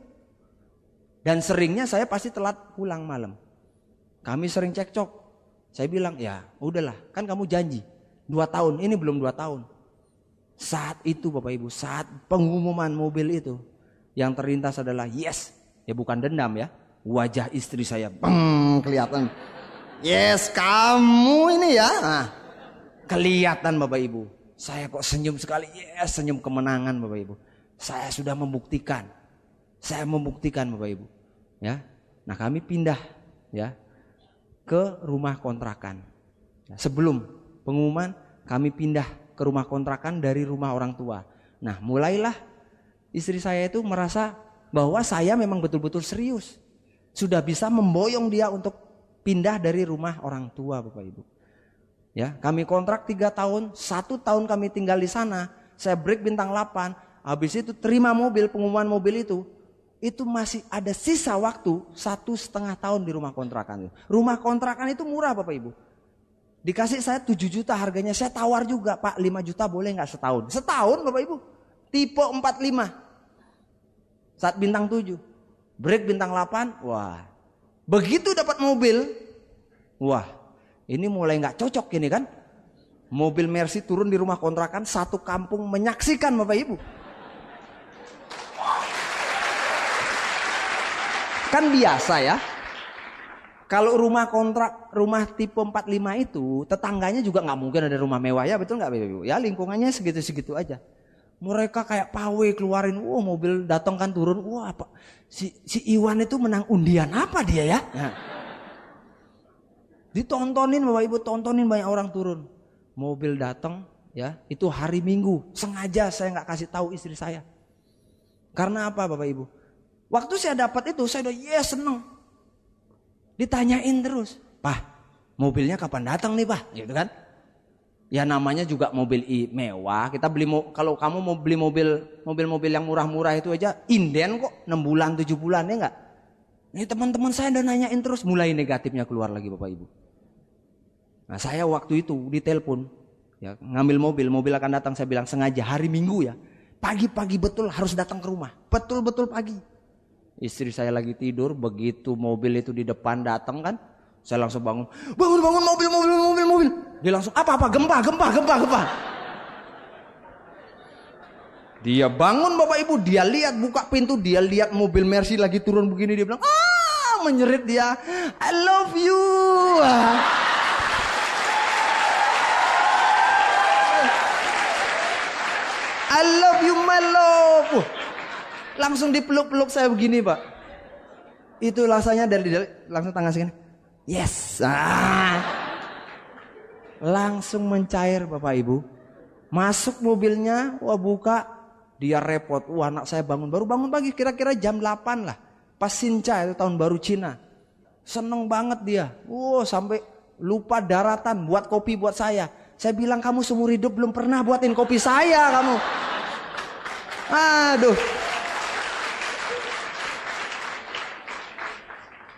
Dan seringnya saya pasti telat pulang malam. Kami sering cekcok. Saya bilang, ya udahlah, kan kamu janji 2 tahun, ini belum 2 tahun. Saat itu Bapak Ibu, saat pengumuman mobil itu, yang terlintas adalah yes. Ya bukan dendam ya, wajah istri saya kelihatan. Yes, kamu ini ya. Nah, kelihatan Bapak Ibu. Saya kok senyum sekali, yes, senyum kemenangan Bapak Ibu. Saya sudah membuktikan. Saya membuktikan Bapak Ibu. Ya. Nah, kami pindah ya ke rumah kontrakan. Sebelum pengumuman kami pindah ke rumah kontrakan dari rumah orang tua. Nah, mulailah istri saya itu merasa bahwa saya memang betul-betul serius. Sudah bisa memboyong dia untuk pindah dari rumah orang tua Bapak Ibu. Ya, kami kontrak 3 tahun, 1 tahun kami tinggal di sana. Saya break bintang 8. Habis itu terima mobil, pengumuman mobil itu masih ada sisa waktu 1,5 tahun di rumah kontrakan. Rumah kontrakan itu murah Bapak Ibu. Dikasih saya 7 juta harganya, saya tawar juga, Pak 5 juta boleh nggak setahun? Setahun Bapak Ibu, tipe 45. Saat bintang 7, break bintang 8, wah. Begitu dapat mobil, wah ini mulai nggak cocok ini kan. Mobil Mercy turun di rumah kontrakan, satu kampung menyaksikan Bapak Ibu. Kan biasa ya. Kalau rumah kontrak, rumah tipe 45 itu tetangganya juga nggak mungkin ada rumah mewah ya, betul nggak Bapak Ibu? Ya lingkungannya segitu-segitu aja. Mereka kayak pawe keluarin, mobil datang kan turun, apa? Si Iwan itu menang undian apa dia ya? Nah. Ditontonin Bapak Ibu, tontonin banyak orang turun. Mobil datang ya, itu hari Minggu. Sengaja saya nggak kasih tahu istri saya. Karena apa Bapak Ibu? Waktu saya dapat itu, saya udah seneng. Ditanyain terus, Pak, mobilnya kapan datang nih Pak? Gitu kan? Ya namanya juga mobil mewah. Kita beli, kalau kamu mau beli mobil yang murah-murah itu aja inden kok 6 bulan 7 bulan ya enggak? Ini teman-teman saya udah nanyain terus, mulai negatifnya keluar lagi Bapak Ibu. Nah saya waktu itu ditelepon, ya ngambil mobil akan datang, saya bilang sengaja hari Minggu ya, pagi-pagi betul harus datang ke rumah, betul-betul pagi. Istri saya lagi tidur, begitu mobil itu di depan datang kan, saya langsung bangun mobil. Dia langsung apa gempa. Dia bangun Bapak Ibu, dia lihat buka pintu, dia lihat mobil Mercy lagi turun begini, dia bilang menjerit dia, I love you. I love you my love. Langsung dipeluk-peluk saya begini Pak. Itu rasanya dari langsung tangan segini. Yes. Langsung mencair Bapak Ibu. Masuk mobilnya, buka. Dia repot. Anak saya baru bangun pagi kira-kira jam 8 lah. Pas Sinca itu tahun baru Cina. Seneng banget dia. Sampai lupa daratan buat kopi buat saya. Saya bilang kamu seumur hidup belum pernah buatin kopi saya kamu. Aduh.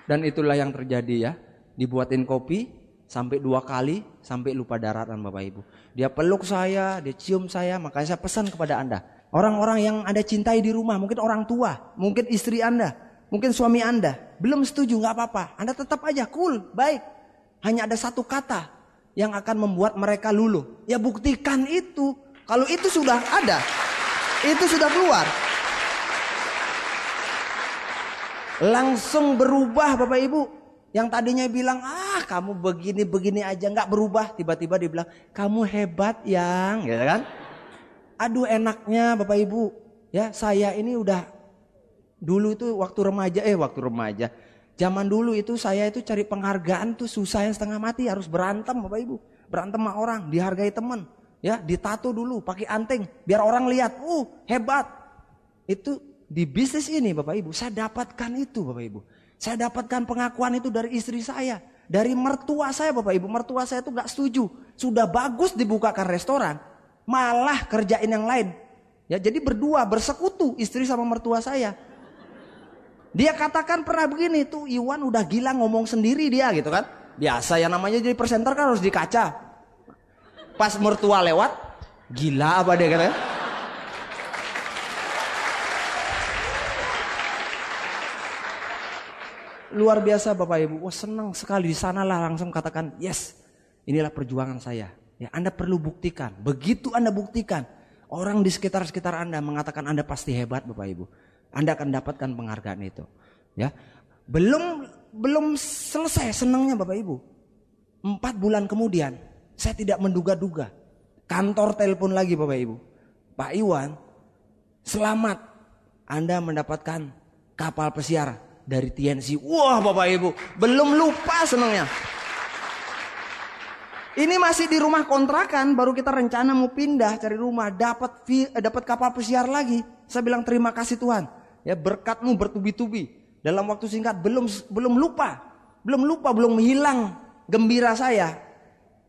Dan itulah yang terjadi ya. Dibuatin kopi sampai 2 kali sampai lupa daratan Bapak Ibu. Dia peluk saya, dia cium saya, makanya saya pesan kepada Anda. Orang-orang yang Anda cintai di rumah, mungkin orang tua, mungkin istri Anda, mungkin suami Anda, belum setuju nggak apa-apa. Anda tetap aja cool, baik. Hanya ada satu kata yang akan membuat mereka luluh. Ya buktikan itu. Kalau itu sudah ada, itu sudah keluar. Langsung berubah Bapak Ibu. Yang tadinya bilang kamu begini aja nggak berubah, tiba-tiba dia bilang kamu hebat yang, gitu kan? Aduh enaknya Bapak Ibu, ya saya ini udah dulu itu waktu remaja, zaman dulu itu saya itu cari penghargaan tuh susah yang setengah mati, harus berantem Bapak Ibu, berantem sama orang, dihargai teman, ya ditato dulu pakai anting biar orang lihat, hebat. Itu Di bisnis ini Bapak Ibu, saya dapatkan itu Bapak Ibu. Saya dapatkan pengakuan itu dari istri saya. Dari mertua saya Bapak Ibu. Mertua saya itu gak setuju. Sudah bagus dibukakan restoran, malah kerjain yang lain. Ya, jadi berdua bersekutu istri sama mertua saya. Dia katakan pernah begini, tuh Iwan udah gila ngomong sendiri dia gitu kan. Biasa yang namanya jadi presenter kan harus dikaca. Pas mertua lewat, gila apa dia katanya. Luar biasa Bapak Ibu. Wah, senang sekali di sanalah langsung katakan, yes, inilah perjuangan saya. Ya, Anda perlu buktikan. Begitu Anda buktikan, orang di sekitar Anda mengatakan Anda pasti hebat Bapak Ibu. Anda akan dapatkan penghargaan itu. Ya, belum selesai senangnya Bapak Ibu. 4 bulan kemudian, saya tidak menduga-duga. Kantor telepon lagi Bapak Ibu. Pak Iwan, selamat, Anda mendapatkan kapal pesiar dari TNC. Wah Bapak Ibu, belum lupa senangnya. Ini masih di rumah kontrakan, baru kita rencana mau pindah cari rumah, dapat kapal pesiar lagi. Saya bilang terima kasih Tuhan. Ya, berkat-Mu bertubi-tubi. Dalam waktu singkat belum lupa, belum hilang gembira saya.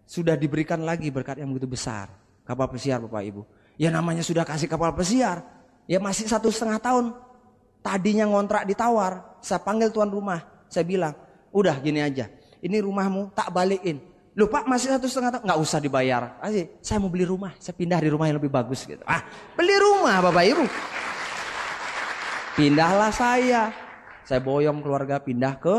Sudah diberikan lagi berkat yang begitu besar. Kapal pesiar Bapak Ibu. Ya namanya sudah kasih kapal pesiar, ya masih 1,5 tahun. Tadinya ngontrak ditawar, saya panggil tuan rumah, saya bilang, udah gini aja, ini rumahmu tak balikin. Loh Pak, masih 1,5 tahun, nggak usah dibayar. Saya mau beli rumah, saya pindah di rumah yang lebih bagus gitu. Beli rumah Bapak Ibu. Pindahlah saya boyong keluarga pindah ke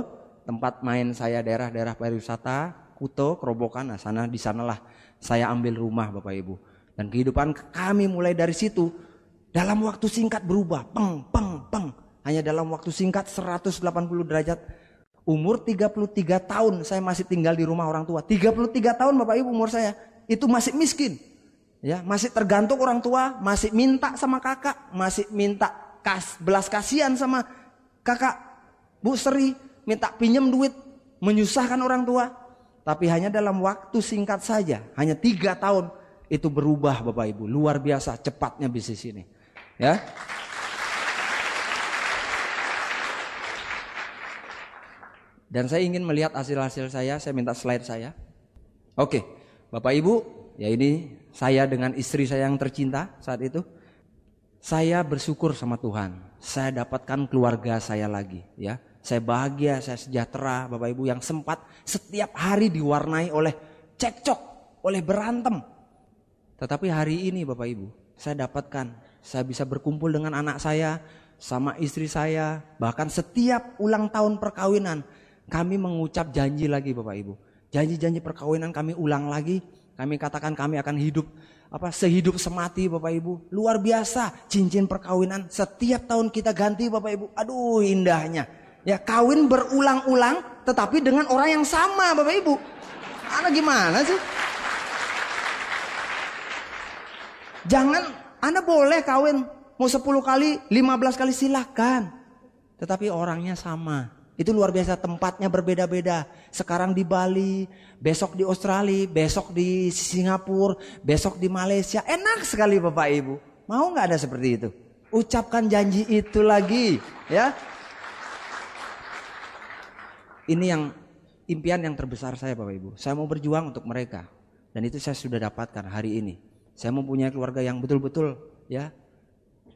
tempat main saya, daerah-daerah pariwisata, Kuto, Kerobokan. Nah, di sanalah saya ambil rumah Bapak Ibu. Dan kehidupan kami mulai dari situ. Dalam waktu singkat berubah, peng. Hanya dalam waktu singkat 180 derajat. Umur 33 tahun saya masih tinggal di rumah orang tua. 33 tahun Bapak Ibu umur saya. Itu masih miskin. Ya, masih tergantung orang tua, masih minta sama kakak, masih minta belas kasihan sama kakak. Bu Seri minta pinjam duit, menyusahkan orang tua. Tapi hanya dalam waktu singkat saja, hanya 3 tahun itu berubah Bapak Ibu. Luar biasa cepatnya bisnis ini. Ya. Dan saya ingin melihat hasil-hasil saya minta slide saya. Oke, Bapak Ibu, ya ini saya dengan istri saya yang tercinta saat itu. Saya bersyukur sama Tuhan. Saya dapatkan keluarga saya lagi, ya. Saya bahagia, saya sejahtera, Bapak Ibu, yang sempat setiap hari diwarnai oleh cekcok, oleh berantem. Tetapi hari ini Bapak Ibu, saya dapatkan, saya bisa berkumpul dengan anak saya, sama istri saya. Bahkan setiap ulang tahun perkawinan, kami mengucap janji lagi Bapak Ibu. Janji-janji perkawinan kami ulang lagi. Kami katakan kami akan hidup sehidup semati Bapak Ibu. Luar biasa cincin perkawinan. Setiap tahun kita ganti Bapak Ibu. Aduh indahnya. Ya kawin berulang-ulang tetapi dengan orang yang sama Bapak Ibu. Anak gimana sih? Jangan, Anda boleh kawin mau 10 kali, 15 kali silakan. Tetapi orangnya sama. Itu luar biasa, tempatnya berbeda-beda. Sekarang di Bali, besok di Australia, besok di Singapura, besok di Malaysia. Enak sekali Bapak Ibu. Mau nggak ada seperti itu? Ucapkan janji itu lagi, ya. Ini yang impian yang terbesar saya Bapak Ibu. Saya mau berjuang untuk mereka. Dan itu saya sudah dapatkan hari ini. Saya mempunyai keluarga yang betul-betul, ya,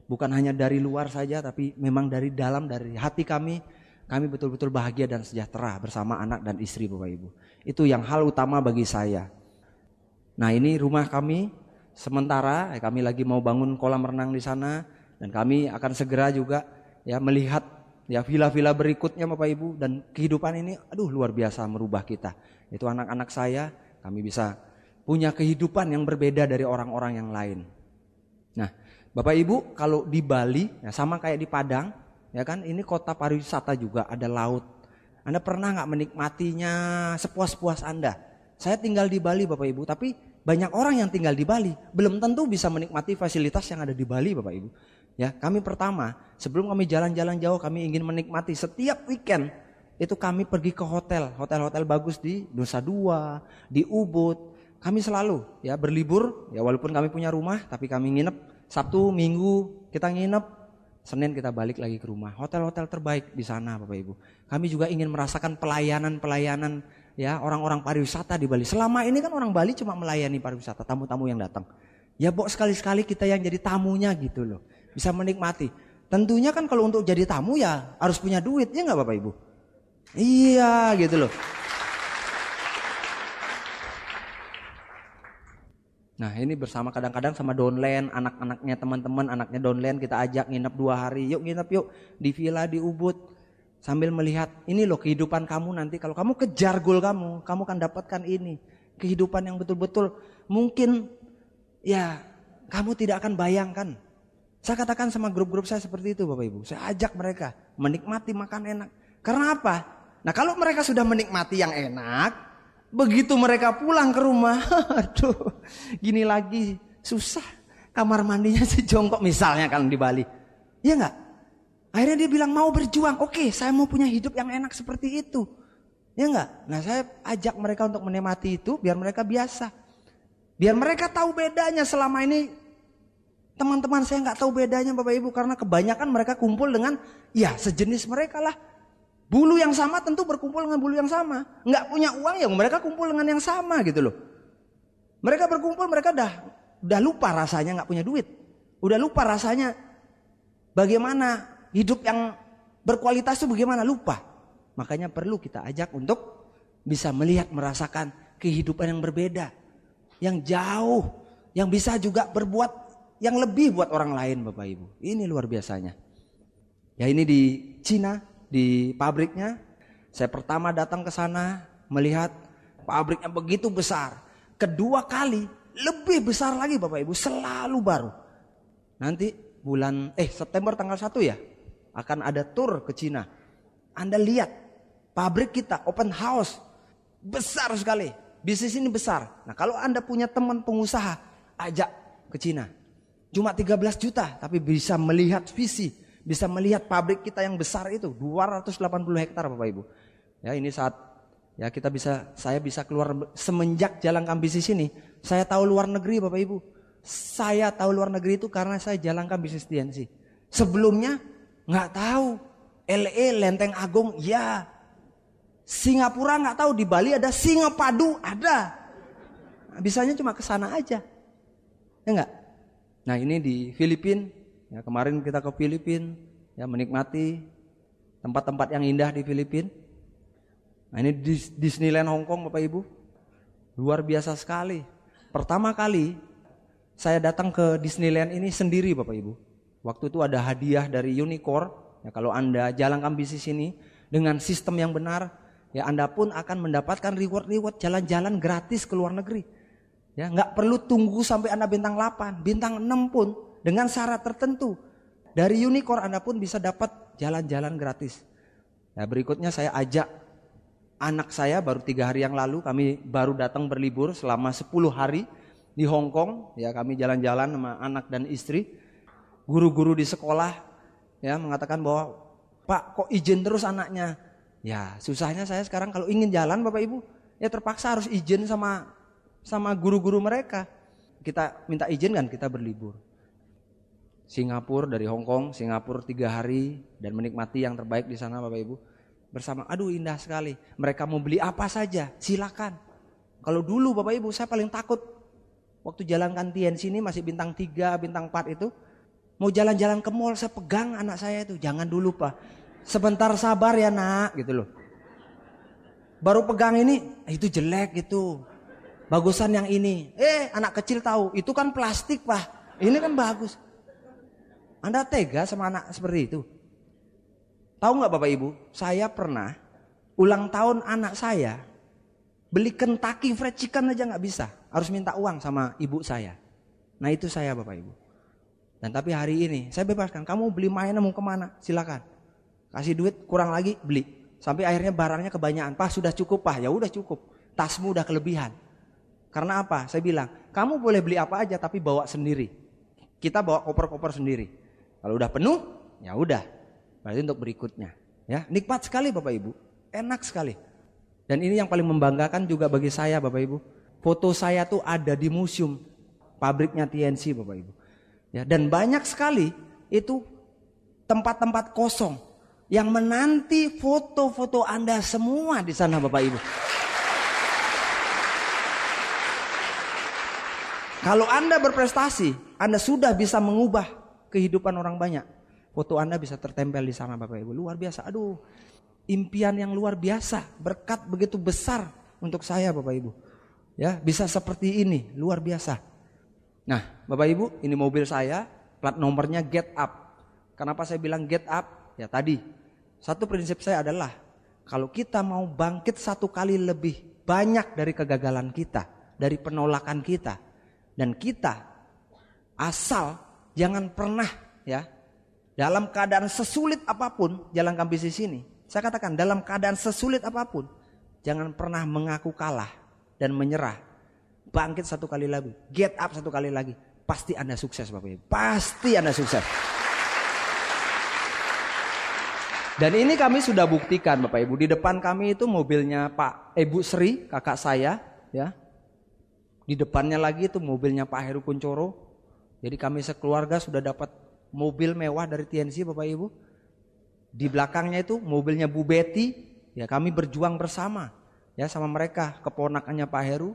bukan hanya dari luar saja, tapi memang dari dalam, dari hati kami betul-betul bahagia dan sejahtera bersama anak dan istri Bapak Ibu. Itu yang hal utama bagi saya. Nah ini rumah kami, sementara kami lagi mau bangun kolam renang di sana, dan kami akan segera juga ya melihat ya villa-villa berikutnya Bapak Ibu. Dan kehidupan ini luar biasa merubah kita. Itu anak-anak saya, kami bisa punya kehidupan yang berbeda dari orang-orang yang lain. Nah Bapak Ibu, kalau di Bali ya sama kayak di Padang, ya kan, ini kota pariwisata juga, ada laut. Anda pernah nggak menikmatinya sepuas-puas Anda? Saya tinggal di Bali Bapak Ibu, tapi banyak orang yang tinggal di Bali belum tentu bisa menikmati fasilitas yang ada di Bali Bapak Ibu. Ya, kami pertama, sebelum kami jalan-jalan jauh, kami ingin menikmati setiap weekend. Itu kami pergi ke hotel-hotel bagus di Nusa Dua, di Ubud. Kami selalu ya berlibur, ya walaupun kami punya rumah, tapi kami nginep Sabtu, Minggu kita nginep. Senin kita balik lagi ke rumah. Hotel-hotel terbaik di sana Bapak Ibu. Kami juga ingin merasakan pelayanan ya orang-orang pariwisata di Bali. Selama ini kan orang Bali cuma melayani pariwisata, tamu-tamu yang datang. Ya sekali-sekali kita yang jadi tamunya gitu loh. Bisa menikmati. Tentunya kan kalau untuk jadi tamu ya harus punya duit, ya nggak Bapak Ibu? Iya gitu loh. Nah ini bersama kadang-kadang sama downline, anak-anaknya teman-teman, anaknya downline kita ajak nginep 2 hari. Yuk nginep yuk di villa di Ubud. Sambil melihat ini loh kehidupan kamu nanti. Kalau kamu kejar goal kamu akan dapatkan ini. Kehidupan yang betul-betul mungkin ya kamu tidak akan bayangkan. Saya katakan sama grup-grup saya seperti itu Bapak Ibu. Saya ajak mereka menikmati makan enak. Karena apa? Nah kalau mereka sudah menikmati yang enak, begitu mereka pulang ke rumah, aduh gini lagi susah. Kamar mandinya sejongkok misalnya kan di Bali. Iya enggak? Akhirnya dia bilang mau berjuang. Oke, saya mau punya hidup yang enak seperti itu. Ya enggak? Nah saya ajak mereka untuk menikmati itu biar mereka biasa. Biar mereka tahu bedanya. Selama ini teman-teman saya nggak tahu bedanya Bapak Ibu. Karena kebanyakan mereka kumpul dengan ya sejenis mereka lah. Bulu yang sama tentu berkumpul dengan bulu yang sama. Nggak punya uang ya mereka kumpul dengan yang sama gitu loh. Mereka berkumpul mereka udah lupa rasanya nggak punya duit. Udah lupa rasanya bagaimana hidup yang berkualitas itu bagaimana, lupa. Makanya perlu kita ajak untuk bisa melihat, merasakan kehidupan yang berbeda. Yang jauh, yang bisa juga berbuat yang lebih buat orang lain Bapak Ibu. Ini luar biasanya. Ya ini di Cina, di pabriknya. Saya pertama datang ke sana melihat pabriknya begitu besar. Kedua kali lebih besar lagi Bapak Ibu, selalu baru. Nanti bulan September tanggal 1 ya. Akan ada tur ke Cina. Anda lihat pabrik kita open house besar sekali. Bisnis ini besar. Nah kalau Anda punya teman pengusaha, ajak ke Cina. Cuma 13 juta tapi bisa melihat visi. Bisa melihat pabrik kita yang besar itu. 280 hektar Bapak Ibu. Ya ini saat ya saya bisa keluar semenjak jalankan bisnis ini. Saya tahu luar negeri Bapak Ibu. Saya tahu luar negeri itu karena saya jalankan bisnis TNC. Sebelumnya nggak tahu. LA Lenteng Agung ya. Singapura nggak tahu, di Bali ada Singapadu ada. Bisanya cuma ke sana aja. Ya enggak? Nah, ini di Filipina. Ya, kemarin kita ke Filipina ya menikmati tempat-tempat yang indah di Filipina. Nah, ini di Disneyland Hong Kong Bapak Ibu. Luar biasa sekali. Pertama kali saya datang ke Disneyland ini sendiri Bapak Ibu. Waktu itu ada hadiah dari Unicorn. Ya, kalau Anda jalankan bisnis ini dengan sistem yang benar, ya Anda pun akan mendapatkan reward jalan-jalan gratis ke luar negeri. Ya, nggak perlu tunggu sampai Anda bintang 8, bintang 6 pun dengan syarat tertentu. Dari Unicorn Anda pun bisa dapat jalan-jalan gratis. Ya, berikutnya saya ajak anak saya baru 3 hari yang lalu, kami baru datang berlibur selama 10 hari di Hong Kong. Ya, kami jalan-jalan sama anak dan istri. Guru-guru di sekolah ya mengatakan bahwa Pak kok izin terus anaknya. Ya susahnya saya sekarang kalau ingin jalan Bapak Ibu ya terpaksa harus izin sama guru-guru mereka. Kita minta izin kan kita berlibur. Singapura dari Hong Kong, Singapura 3 hari dan menikmati yang terbaik di sana Bapak Ibu. Bersama aduh indah sekali. Mereka mau beli apa saja silakan. Kalau dulu Bapak Ibu saya paling takut. Waktu jalankan TNC ini masih bintang 3, bintang 4 itu. Mau jalan-jalan ke mall saya pegang anak saya itu. Jangan dulu Pak. Sebentar sabar ya nak gitu loh. Baru pegang ini itu jelek gitu. Bagusan yang ini. Anak kecil tahu itu kan plastik Pak. Ini kan bagus. Anda tega sama anak seperti itu? Tahu nggak Bapak Ibu? Saya pernah ulang tahun anak saya beli Kentucky Fried Chicken aja nggak bisa. Harus minta uang sama ibu saya. Nah itu saya Bapak Ibu. Dan tapi hari ini saya bebaskan. Kamu beli mainan mau kemana? Silakan. Kasih duit kurang lagi beli. Sampai akhirnya barangnya kebanyakan. Pak sudah cukup Pak. Ya udah cukup. Tasmu udah kelebihan. Karena apa? Saya bilang kamu boleh beli apa aja tapi bawa sendiri. Kita bawa koper-koper sendiri. Kalau udah penuh ya udah. Berarti untuk berikutnya. Ya nikmat sekali Bapak Ibu. Enak sekali. Dan ini yang paling membanggakan juga bagi saya Bapak Ibu. Foto saya tuh ada di museum pabriknya TNC Bapak Ibu. Ya, dan banyak sekali itu tempat-tempat kosong yang menanti foto-foto Anda semua di sana Bapak Ibu. Kalau Anda berprestasi, Anda sudah bisa mengubah kehidupan orang banyak. Foto Anda bisa tertempel di sana Bapak Ibu. Luar biasa. Aduh, impian yang luar biasa. Berkat begitu besar untuk saya Bapak Ibu. Ya, bisa seperti ini, luar biasa. Nah, Bapak Ibu, ini mobil saya, plat nomornya Get Up. Kenapa saya bilang Get Up? Ya tadi, satu prinsip saya adalah kalau kita mau bangkit satu kali lebih banyak dari kegagalan kita, dari penolakan kita, dan kita asal jangan pernah ya dalam keadaan sesulit apapun jalan bisnis ini. Saya katakan dalam keadaan sesulit apapun jangan pernah mengaku kalah dan menyerah. Bangkit satu kali lagi, get up satu kali lagi. Pasti Anda sukses Bapak Ibu. Pasti Anda sukses. Dan ini kami sudah buktikan Bapak Ibu. Di depan kami itu mobilnya Pak Ibu Sri, kakak saya ya. Di depannya lagi itu mobilnya Pak Heru Kuncoro. Jadi kami sekeluarga sudah dapat mobil mewah dari TNC Bapak Ibu. Di belakangnya itu mobilnya Bu Betty. Ya kami berjuang bersama ya sama mereka, keponakannya Pak Heru.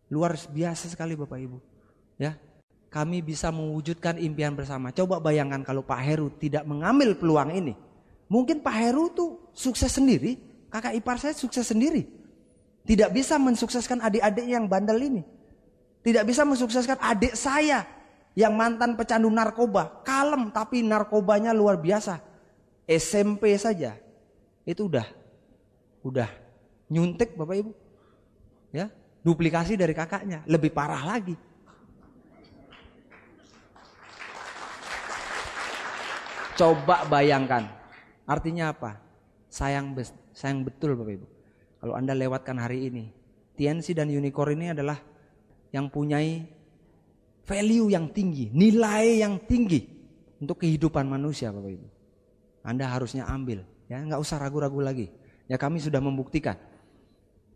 Luar biasa sekali Bapak Ibu. Ya, kami bisa mewujudkan impian bersama. Coba bayangkan kalau Pak Heru tidak mengambil peluang ini. Mungkin Pak Heru tuh sukses sendiri, kakak ipar saya sukses sendiri. Tidak bisa mensukseskan adik-adik yang bandel ini. Tidak bisa mensukseskan adik saya yang mantan pecandu narkoba. Kalem tapi narkobanya luar biasa. SMP saja itu udah nyuntik Bapak Ibu. Ya, duplikasi dari kakaknya, lebih parah lagi. Coba bayangkan. Artinya apa? Sayang betul Bapak Ibu. Kalau Anda lewatkan hari ini, TNC dan Unicorn ini adalah yang punyai value yang tinggi, nilai yang tinggi untuk kehidupan manusia Bapak Ibu. Anda harusnya ambil, ya nggak usah ragu-ragu lagi. Ya kami sudah membuktikan.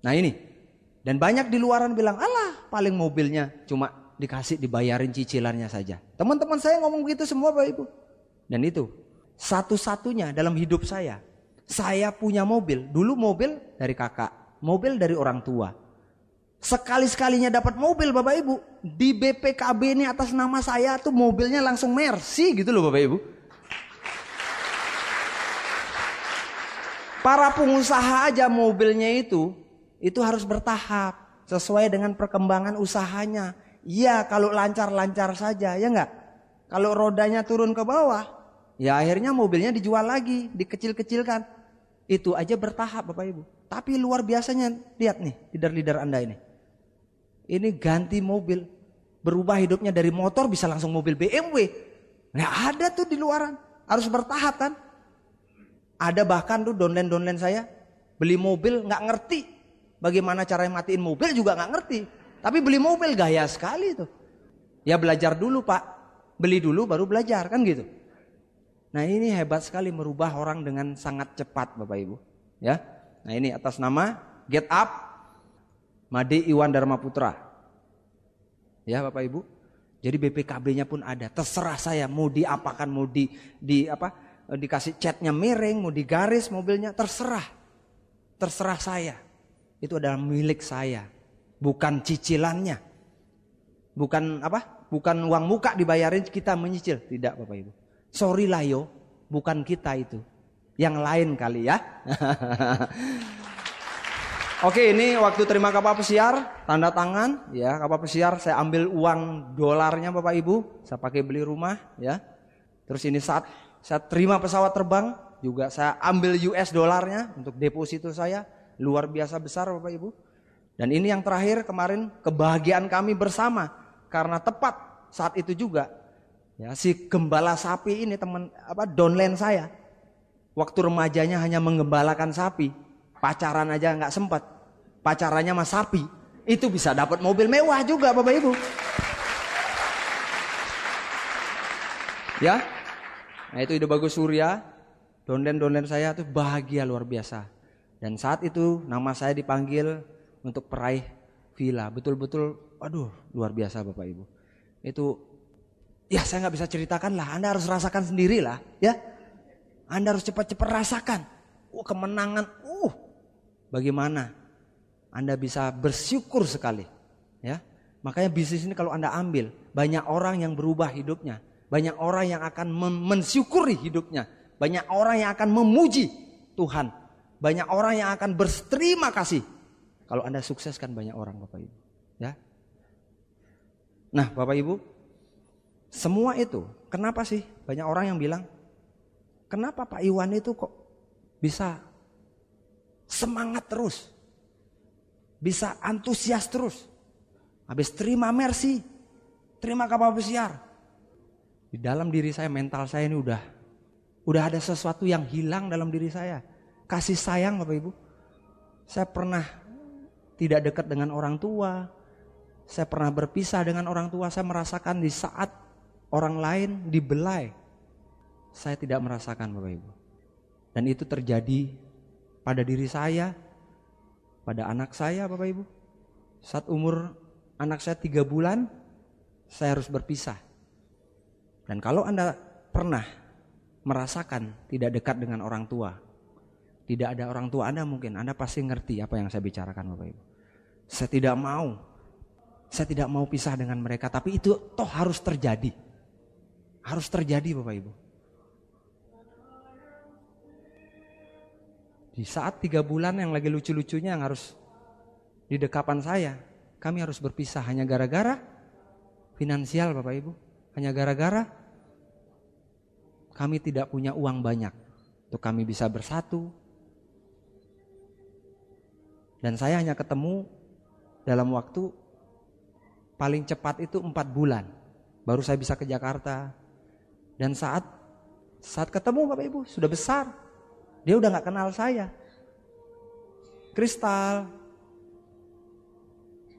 Nah ini, dan banyak di luaran bilang, alah paling mobilnya cuma dikasih dibayarin cicilannya saja. Teman-teman saya ngomong begitu semua Bapak Ibu. Dan itu satu-satunya dalam hidup saya. Saya punya mobil, dulu mobil dari kakak, mobil dari orang tua. Sekali-sekalinya dapat mobil Bapak Ibu, di BPKB ini atas nama saya tuh mobilnya langsung Mercy gitu loh Bapak Ibu. Para pengusaha aja mobilnya itu harus bertahap, sesuai dengan perkembangan usahanya. Iya kalau lancar-lancar saja, ya enggak? Kalau rodanya turun ke bawah, ya akhirnya mobilnya dijual lagi, dikecil-kecilkan. Itu aja bertahap Bapak Ibu. Tapi luar biasanya, lihat nih leader-leader Anda ini. Ini ganti mobil, berubah hidupnya dari motor bisa langsung mobil BMW. Nah ada tuh di luaran, harus bertahap kan. Ada bahkan tuh downline saya, beli mobil gak ngerti. Bagaimana cara matiin mobil juga gak ngerti. Tapi beli mobil gaya sekali tuh. Ya belajar dulu Pak, beli dulu baru belajar kan gitu. Nah ini hebat sekali merubah orang dengan sangat cepat Bapak Ibu. Ya, nah ini atas nama Get Up, Made Iwan Dharma Putra. Ya Bapak Ibu. Jadi BPKB-nya pun ada. Terserah saya mau diapakan, mau dikasih catnya miring, mau digaris mobilnya, terserah. Terserah saya. Itu adalah milik saya, bukan cicilannya. Bukan uang muka dibayarin kita menyicil, tidak Bapak Ibu. Sorry lah yo, bukan kita itu. Yang lain kali ya. Oke, ini waktu terima kapal pesiar, tanda tangan ya, kapal pesiar saya ambil uang dolarnya Bapak Ibu, saya pakai beli rumah ya. Terus ini saat saya terima pesawat terbang, juga saya ambil US dolarnya untuk deposito saya, luar biasa besar Bapak Ibu. Dan ini yang terakhir kemarin kebahagiaan kami bersama karena tepat saat itu juga ya, si gembala sapi ini downline saya. Waktu remajanya hanya menggembalakan sapi, pacaran aja nggak sempat. Pacarannya sama sapi, itu bisa dapat mobil mewah juga Bapak Ibu. Ya, nah itu Ide Bagus Surya, downline saya tuh bahagia luar biasa. Dan saat itu nama saya dipanggil untuk peraih villa, betul-betul, aduh luar biasa Bapak Ibu. Itu ya saya nggak bisa ceritakan lah, Anda harus rasakan sendiri lah ya. Anda harus cepat-cepat rasakan. Kemenangan. Bagaimana Anda bisa bersyukur sekali. Ya, makanya bisnis ini kalau Anda ambil, banyak orang yang berubah hidupnya. Banyak orang yang akan mensyukuri hidupnya. Banyak orang yang akan memuji Tuhan. Banyak orang yang akan berterima kasih. Kalau Anda sukseskan banyak orang, Bapak Ibu. Ya. Nah, Bapak Ibu, semua itu, kenapa sih banyak orang yang bilang, kenapa Pak Iwan itu kok bisa semangat terus, bisa antusias terus, habis terima mercy, terima kabar pesiar. Di dalam diri saya, mental saya ini udah ada sesuatu yang hilang dalam diri saya. Kasih sayang, Bapak Ibu. Saya pernah tidak dekat dengan orang tua, saya pernah berpisah dengan orang tua. Saya merasakan di saat orang lain dibelai, saya tidak merasakan, Bapak Ibu. Dan itu terjadi pada diri saya, pada anak saya, Bapak Ibu. Saat umur anak saya 3 bulan, saya harus berpisah. Dan kalau Anda pernah merasakan tidak dekat dengan orang tua, tidak ada orang tua Anda, mungkin Anda pasti ngerti apa yang saya bicarakan, Bapak Ibu. Saya tidak mau pisah dengan mereka, tapi itu toh harus terjadi. Harus terjadi, Bapak Ibu. Di saat 3 bulan yang lagi lucu-lucunya yang harus di dekapan saya, kami harus berpisah hanya gara-gara finansial, Bapak Ibu. Hanya gara-gara kami tidak punya uang banyak untuk kami bisa bersatu. Dan saya hanya ketemu dalam waktu paling cepat itu 4 bulan. Baru saya bisa ke Jakarta. Dan saat ketemu, Bapak Ibu, sudah besar. Dia udah gak kenal saya. Kristal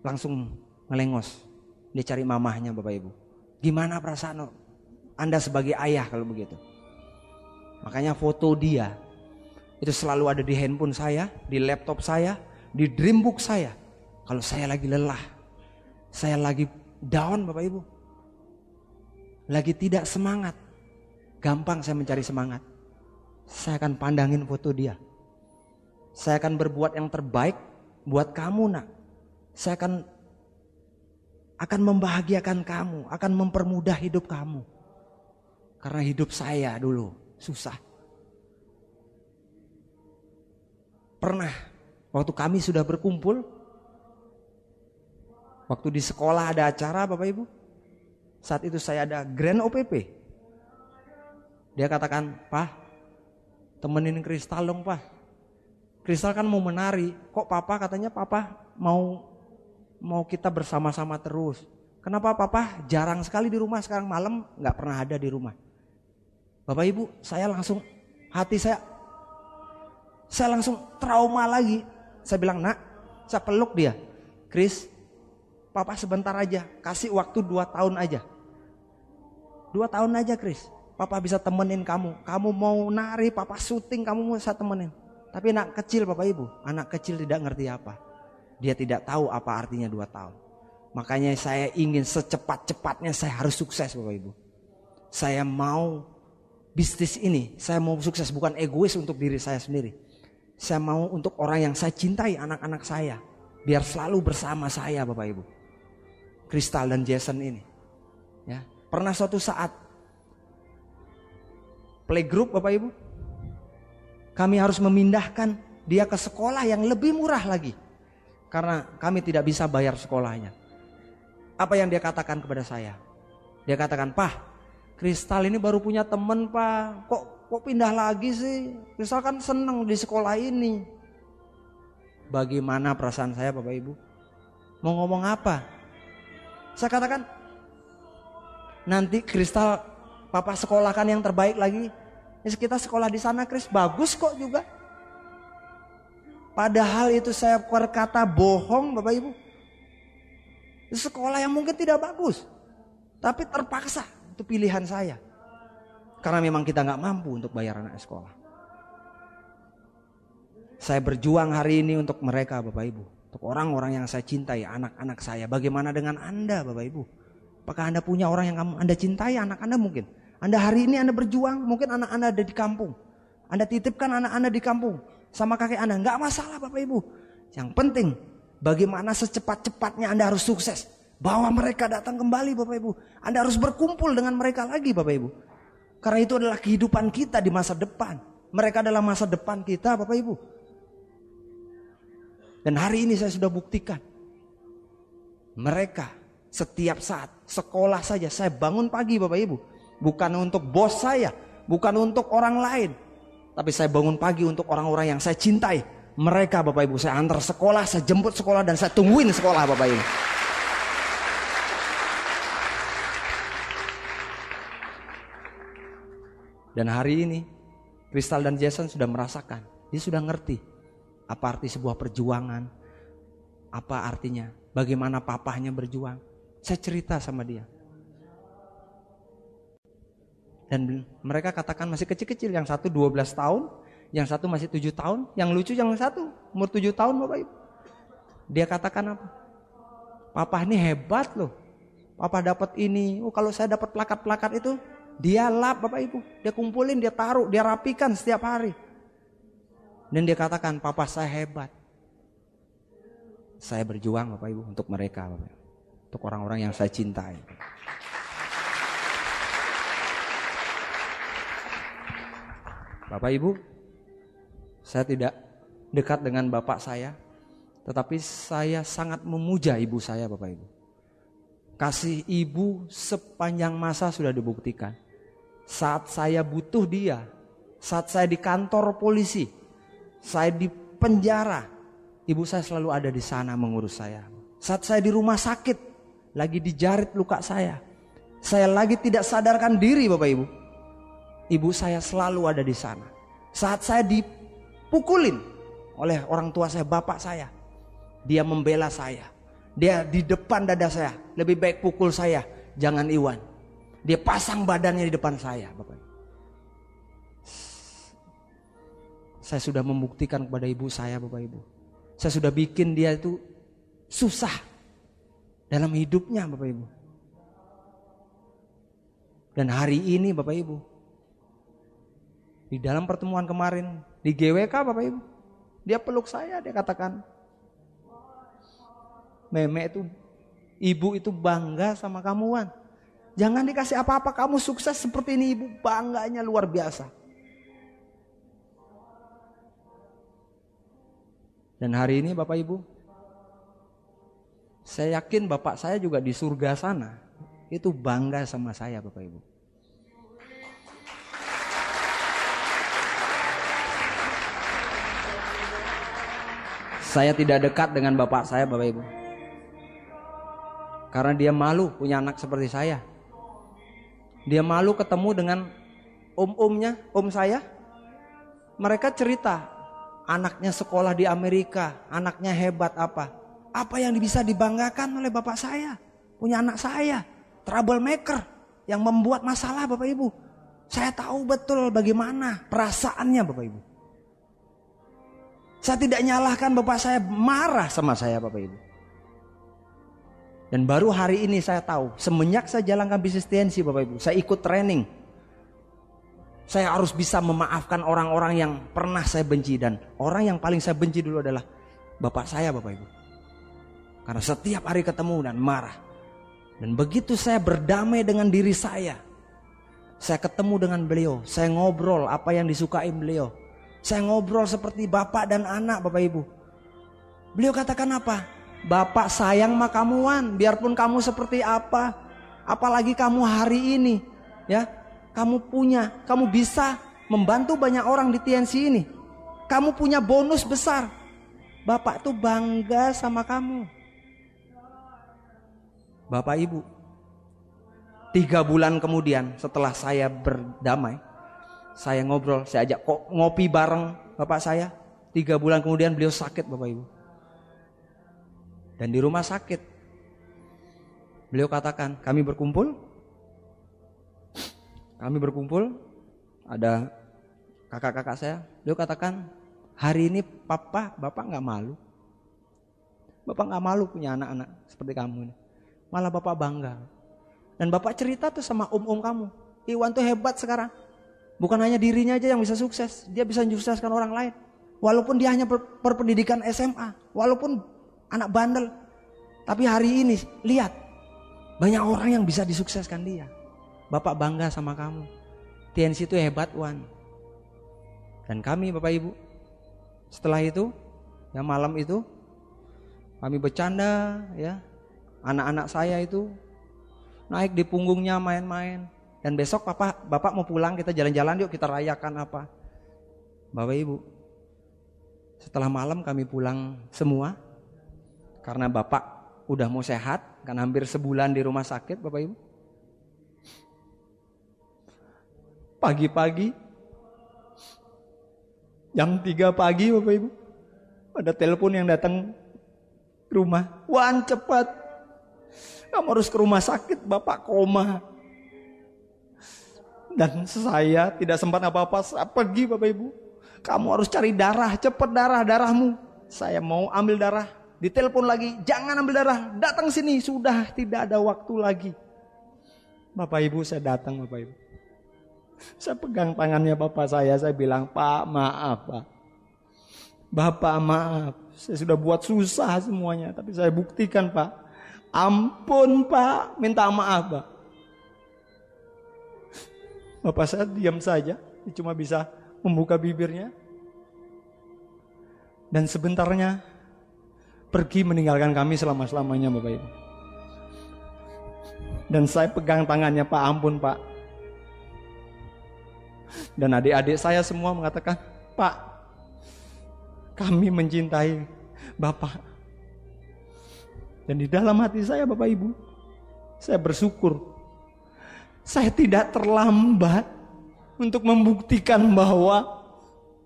langsung ngelengos. Dia cari mamahnya, Bapak Ibu. Gimana perasaan Anda sebagai ayah kalau begitu? Makanya foto dia itu selalu ada di handphone saya, di laptop saya, di dreambook saya. Kalau saya lagi lelah, saya lagi down, Bapak Ibu, lagi tidak semangat, gampang saya mencari semangat. Saya akan pandangin foto dia. Saya akan berbuat yang terbaik buat kamu, nak. Saya akan membahagiakan kamu, akan mempermudah hidup kamu. Karena hidup saya dulu susah. Pernah waktu kami sudah berkumpul, waktu di sekolah ada acara, Bapak Ibu. Saat itu saya ada Grand OPP. Dia katakan, "Pak, temenin Kristal dong, Pak. Kristal kan mau menari. Kok Papa katanya Papa mau kita bersama-sama terus. Kenapa Papa jarang sekali di rumah, sekarang malam gak pernah ada di rumah." Bapak Ibu, saya langsung, hati saya langsung trauma lagi. Saya bilang, "Nak," saya peluk dia, "Kris, Papa sebentar aja, kasih waktu 2 tahun aja. 2 tahun aja, Kris. Papa bisa temenin kamu. Kamu mau nari, Papa syuting, kamu mau saya temenin." Tapi anak kecil, Bapak Ibu, anak kecil tidak ngerti apa. Dia tidak tahu apa artinya 2 tahun. Makanya saya ingin secepat-cepatnya saya harus sukses, Bapak Ibu. Saya mau bisnis ini, saya mau sukses, bukan egois untuk diri saya sendiri. Saya mau untuk orang yang saya cintai, anak-anak saya. Biar selalu bersama saya, Bapak Ibu. Kristal dan Jason ini. Ya, pernah suatu saat playgroup, Bapak Ibu, kami harus memindahkan dia ke sekolah yang lebih murah lagi. Karena kami tidak bisa bayar sekolahnya. Apa yang dia katakan kepada saya? Dia katakan, "Pak, Kristal ini baru punya teman, Pak. Kok pindah lagi sih? Kristal kan senang di sekolah ini." Bagaimana perasaan saya, Bapak Ibu? Mau ngomong apa? Saya katakan, "Nanti Kristal Papa sekolahkan yang terbaik lagi. Kita sekolah di sana, Kris, bagus kok juga." Padahal itu saya berkata bohong, Bapak Ibu. Sekolah yang mungkin tidak bagus, tapi terpaksa itu pilihan saya. Karena memang kita gak mampu untuk bayar anak sekolah. Saya berjuang hari ini untuk mereka, Bapak Ibu. Untuk orang-orang yang saya cintai, anak-anak saya. Bagaimana dengan Anda, Bapak Ibu? Apakah Anda punya orang yang Anda cintai, anak Anda mungkin? Anda hari ini Anda berjuang, mungkin anak Anda ada di kampung. Anda titipkan anak Anda di kampung sama kakek Anda, nggak masalah Bapak Ibu. Yang penting bagaimana secepat-cepatnya Anda harus sukses. Bawa mereka datang kembali Bapak Ibu. Anda harus berkumpul dengan mereka lagi Bapak Ibu. Karena itu adalah kehidupan kita di masa depan. Mereka adalah masa depan kita Bapak Ibu. Dan hari ini saya sudah buktikan. Mereka setiap saat sekolah saja saya bangun pagi Bapak Ibu. Bukan untuk bos saya, bukan untuk orang lain. Tapi saya bangun pagi untuk orang-orang yang saya cintai. Mereka Bapak Ibu saya antar sekolah, saya jemput sekolah dan saya tungguin sekolah Bapak Ibu. Dan hari ini Crystal dan Jason sudah merasakan, dia sudah ngerti apa arti sebuah perjuangan, apa artinya, bagaimana papahnya berjuang. Saya cerita sama dia. Dan mereka katakan masih kecil-kecil, yang satu 12 tahun, yang satu masih 7 tahun, yang lucu yang satu umur 7 tahun Bapak Ibu. Dia katakan apa? Papa ini hebat loh. Papa dapat ini, kalau saya dapat plakat-plakat itu, dia lap Bapak Ibu. Dia kumpulin, dia taruh, dia rapikan setiap hari. Dan dia katakan, papa saya hebat. Saya berjuang Bapak Ibu untuk mereka Bapak Ibu. Untuk orang-orang yang saya cintai. Bapak Ibu, saya tidak dekat dengan bapak saya, tetapi saya sangat memuja ibu saya Bapak Ibu. Kasih ibu sepanjang masa sudah dibuktikan. Saat saya butuh dia, saat saya di kantor polisi, saya di penjara, ibu saya selalu ada di sana mengurus saya. Saat saya di rumah sakit, lagi dijarit luka saya lagi tidak sadarkan diri Bapak Ibu, ibu saya selalu ada di sana. Saat saya dipukulin oleh orang tua saya, bapak saya, dia membela saya. Dia di depan dada saya, lebih baik pukul saya, jangan Iwan. Dia pasang badannya di depan saya Bapak Ibu. Saya sudah membuktikan kepada ibu saya Bapak Ibu. Saya sudah bikin dia itu susah dalam hidupnya Bapak Ibu. Dan hari ini Bapak Ibu, di dalam pertemuan kemarin di GWK Bapak Ibu, dia peluk saya, dia katakan, Meme itu, ibu itu bangga sama kamu Wan. Jangan dikasih apa-apa, kamu sukses seperti ini, ibu bangganya luar biasa. Dan hari ini Bapak Ibu, saya yakin bapak saya juga di surga sana itu bangga sama saya Bapak Ibu. Saya tidak dekat dengan bapak saya Bapak Ibu, karena dia malu punya anak seperti saya. Dia malu ketemu dengan om saya. Mereka cerita, anaknya sekolah di Amerika, anaknya hebat apa. Apa yang bisa dibanggakan oleh bapak saya? Punya anak saya, troublemaker, yang membuat masalah Bapak Ibu. Saya tahu betul bagaimana perasaannya Bapak Ibu. Saya tidak nyalahkan bapak saya marah sama saya Bapak Ibu. Dan baru hari ini saya tahu, semenjak saya jalankan bisnis TNC Bapak Ibu, saya ikut training. Saya harus bisa memaafkan orang-orang yang pernah saya benci. Dan orang yang paling saya benci dulu adalah bapak saya Bapak Ibu. Karena setiap hari ketemu dan marah. Dan begitu saya berdamai dengan diri saya ketemu dengan beliau, saya ngobrol apa yang disukai beliau. Saya ngobrol seperti bapak dan anak Bapak Ibu. Beliau katakan apa? Bapak sayang sama kamu Wan, biarpun kamu seperti apa, apalagi kamu hari ini, ya, kamu bisa membantu banyak orang di TNC ini. Kamu punya bonus besar. Bapak tuh bangga sama kamu. Bapak Ibu, 3 bulan kemudian setelah saya berdamai, saya ngobrol, saya ajak ngopi bareng bapak saya. 3 bulan kemudian beliau sakit Bapak Ibu. Dan di rumah sakit, beliau katakan, kami berkumpul, ada kakak-kakak saya. Beliau katakan, hari ini bapak gak malu. Bapak gak malu punya anak-anak seperti kamu ini. Malah bapak bangga. Dan bapak cerita tuh sama om kamu, Iwan tuh hebat sekarang. Bukan hanya dirinya aja yang bisa sukses, dia bisa menyukseskan orang lain. Walaupun dia hanya berpendidikan SMA, walaupun anak bandel. Tapi hari ini lihat, banyak orang yang bisa disukseskan dia. Bapak bangga sama kamu. TNC itu hebat, Wan. Dan kami Bapak Ibu, setelah itu, ya malam itu, kami bercanda, ya. Anak-anak saya itu naik di punggungnya main-main. Dan besok Bapak mau pulang, kita jalan-jalan yuk, kita rayakan apa. Bapak Ibu, setelah malam kami pulang semua. Karena Bapak udah mau sehat, kan hampir sebulan di rumah sakit Bapak Ibu. Pagi-pagi, jam 3 pagi Bapak Ibu, ada telepon yang datang ke rumah. Wan, cepat, kamu harus ke rumah sakit, Bapak koma. Dan saya tidak sempat apa-apa, saya pergi Bapak Ibu. Kamu harus cari darah, cepat darahmu. Saya mau ambil darah, ditelepon lagi, jangan ambil darah, datang sini, sudah tidak ada waktu lagi. Bapak Ibu, saya datang Bapak Ibu. Saya pegang tangannya Bapak saya bilang, Pak maaf Pak. Bapak maaf, saya sudah buat susah semuanya, tapi saya buktikan Pak. Ampun Pak, minta maaf Pak. Bapak saya diam saja, dia cuma bisa membuka bibirnya. Dan sebentarnya pergi meninggalkan kami selama-lamanya Bapak Ibu. Dan saya pegang tangannya, Pak ampun Pak. Dan adik-adik saya semua mengatakan, Pak, kami mencintai Bapak. Dan di dalam hati saya Bapak Ibu, saya bersyukur saya tidak terlambat untuk membuktikan bahwa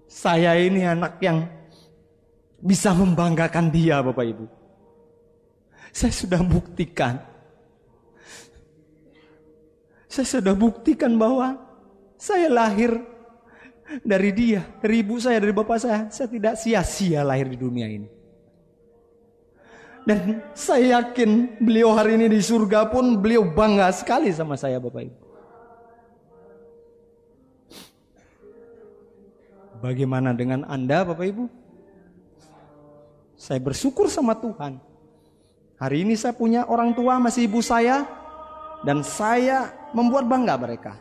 saya ini anak yang bisa membanggakan dia Bapak Ibu. Saya sudah buktikan. Saya sudah buktikan bahwa saya lahir dari dia, dari ibu saya, dari bapak saya. Saya tidak sia-sia lahir di dunia ini. Dan saya yakin beliau hari ini di surga pun beliau bangga sekali sama saya Bapak Ibu. Bagaimana dengan Anda Bapak Ibu? Saya bersyukur sama Tuhan. Hari ini saya punya orang tua, masih ibu saya. Dan saya membuat bangga mereka.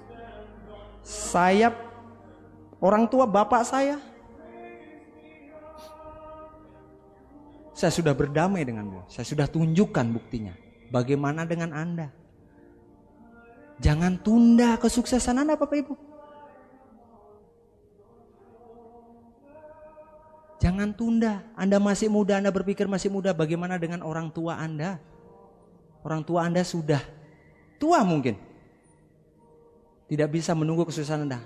Saya, orang tua bapak saya sudah berdamai dengan beliau. Saya sudah tunjukkan buktinya. Bagaimana dengan Anda? Jangan tunda kesuksesan Anda Bapak Ibu. Jangan tunda. Anda masih muda, Anda berpikir masih muda. Bagaimana dengan orang tua Anda? Orang tua Anda sudah tua mungkin. Tidak bisa menunggu kesuksesan Anda.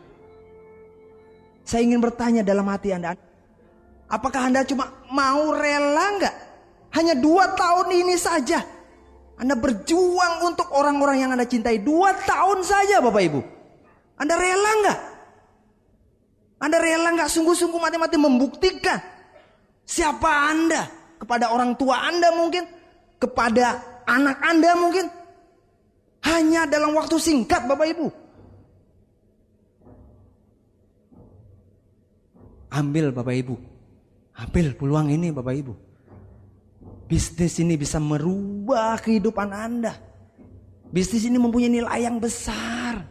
Saya ingin bertanya dalam hati Anda. Apakah Anda cuma mau rela enggak? Hanya 2 tahun ini saja. Anda berjuang untuk orang-orang yang Anda cintai. 2 tahun saja Bapak Ibu. Anda rela enggak? Anda rela enggak sungguh-sungguh mati-mati membuktikan siapa Anda? Kepada orang tua Anda mungkin. Kepada anak Anda mungkin. Hanya dalam waktu singkat Bapak Ibu. Ambil Bapak Ibu. Ambil peluang ini Bapak Ibu. Bisnis ini bisa merubah kehidupan Anda. Bisnis ini mempunyai nilai yang besar.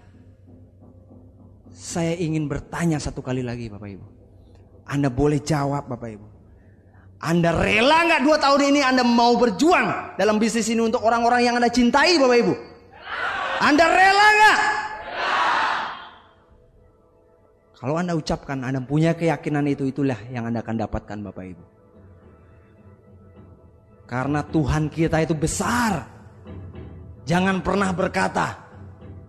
Saya ingin bertanya satu kali lagi Bapak Ibu. Anda boleh jawab Bapak Ibu. Anda rela gak 2 tahun ini Anda mau berjuang dalam bisnis ini untuk orang-orang yang Anda cintai Bapak Ibu? Anda rela gak? Kalau Anda ucapkan, Anda punya keyakinan itu, itulah yang Anda akan dapatkan Bapak Ibu. Karena Tuhan kita itu besar. Jangan pernah berkata,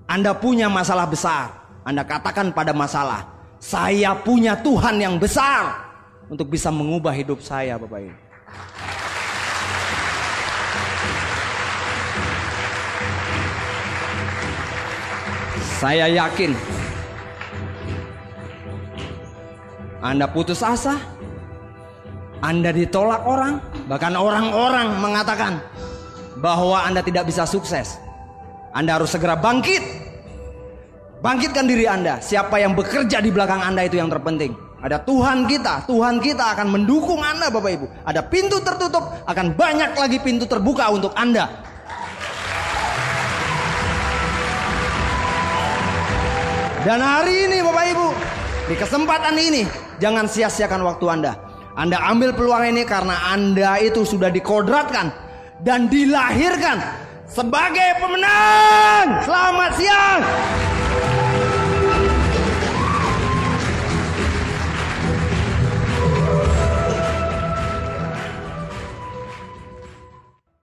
Anda punya masalah besar. Anda katakan pada masalah, saya punya Tuhan yang besar untuk bisa mengubah hidup saya Bapak Ibu. Saya yakin Anda putus asa, Anda ditolak orang, bahkan orang-orang mengatakan bahwa Anda tidak bisa sukses. Anda harus segera bangkit Bangkitkan diri Anda. Siapa yang bekerja di belakang Anda itu yang terpenting. Ada Tuhan kita. Tuhan kita akan mendukung Anda Bapak Ibu. Ada pintu tertutup, akan banyak lagi pintu terbuka untuk Anda. Dan hari ini Bapak Ibu, di kesempatan ini, jangan sia-siakan waktu Anda. Anda ambil peluang ini karena Anda itu sudah dikodratkan dan dilahirkan sebagai pemenang. Selamat siang.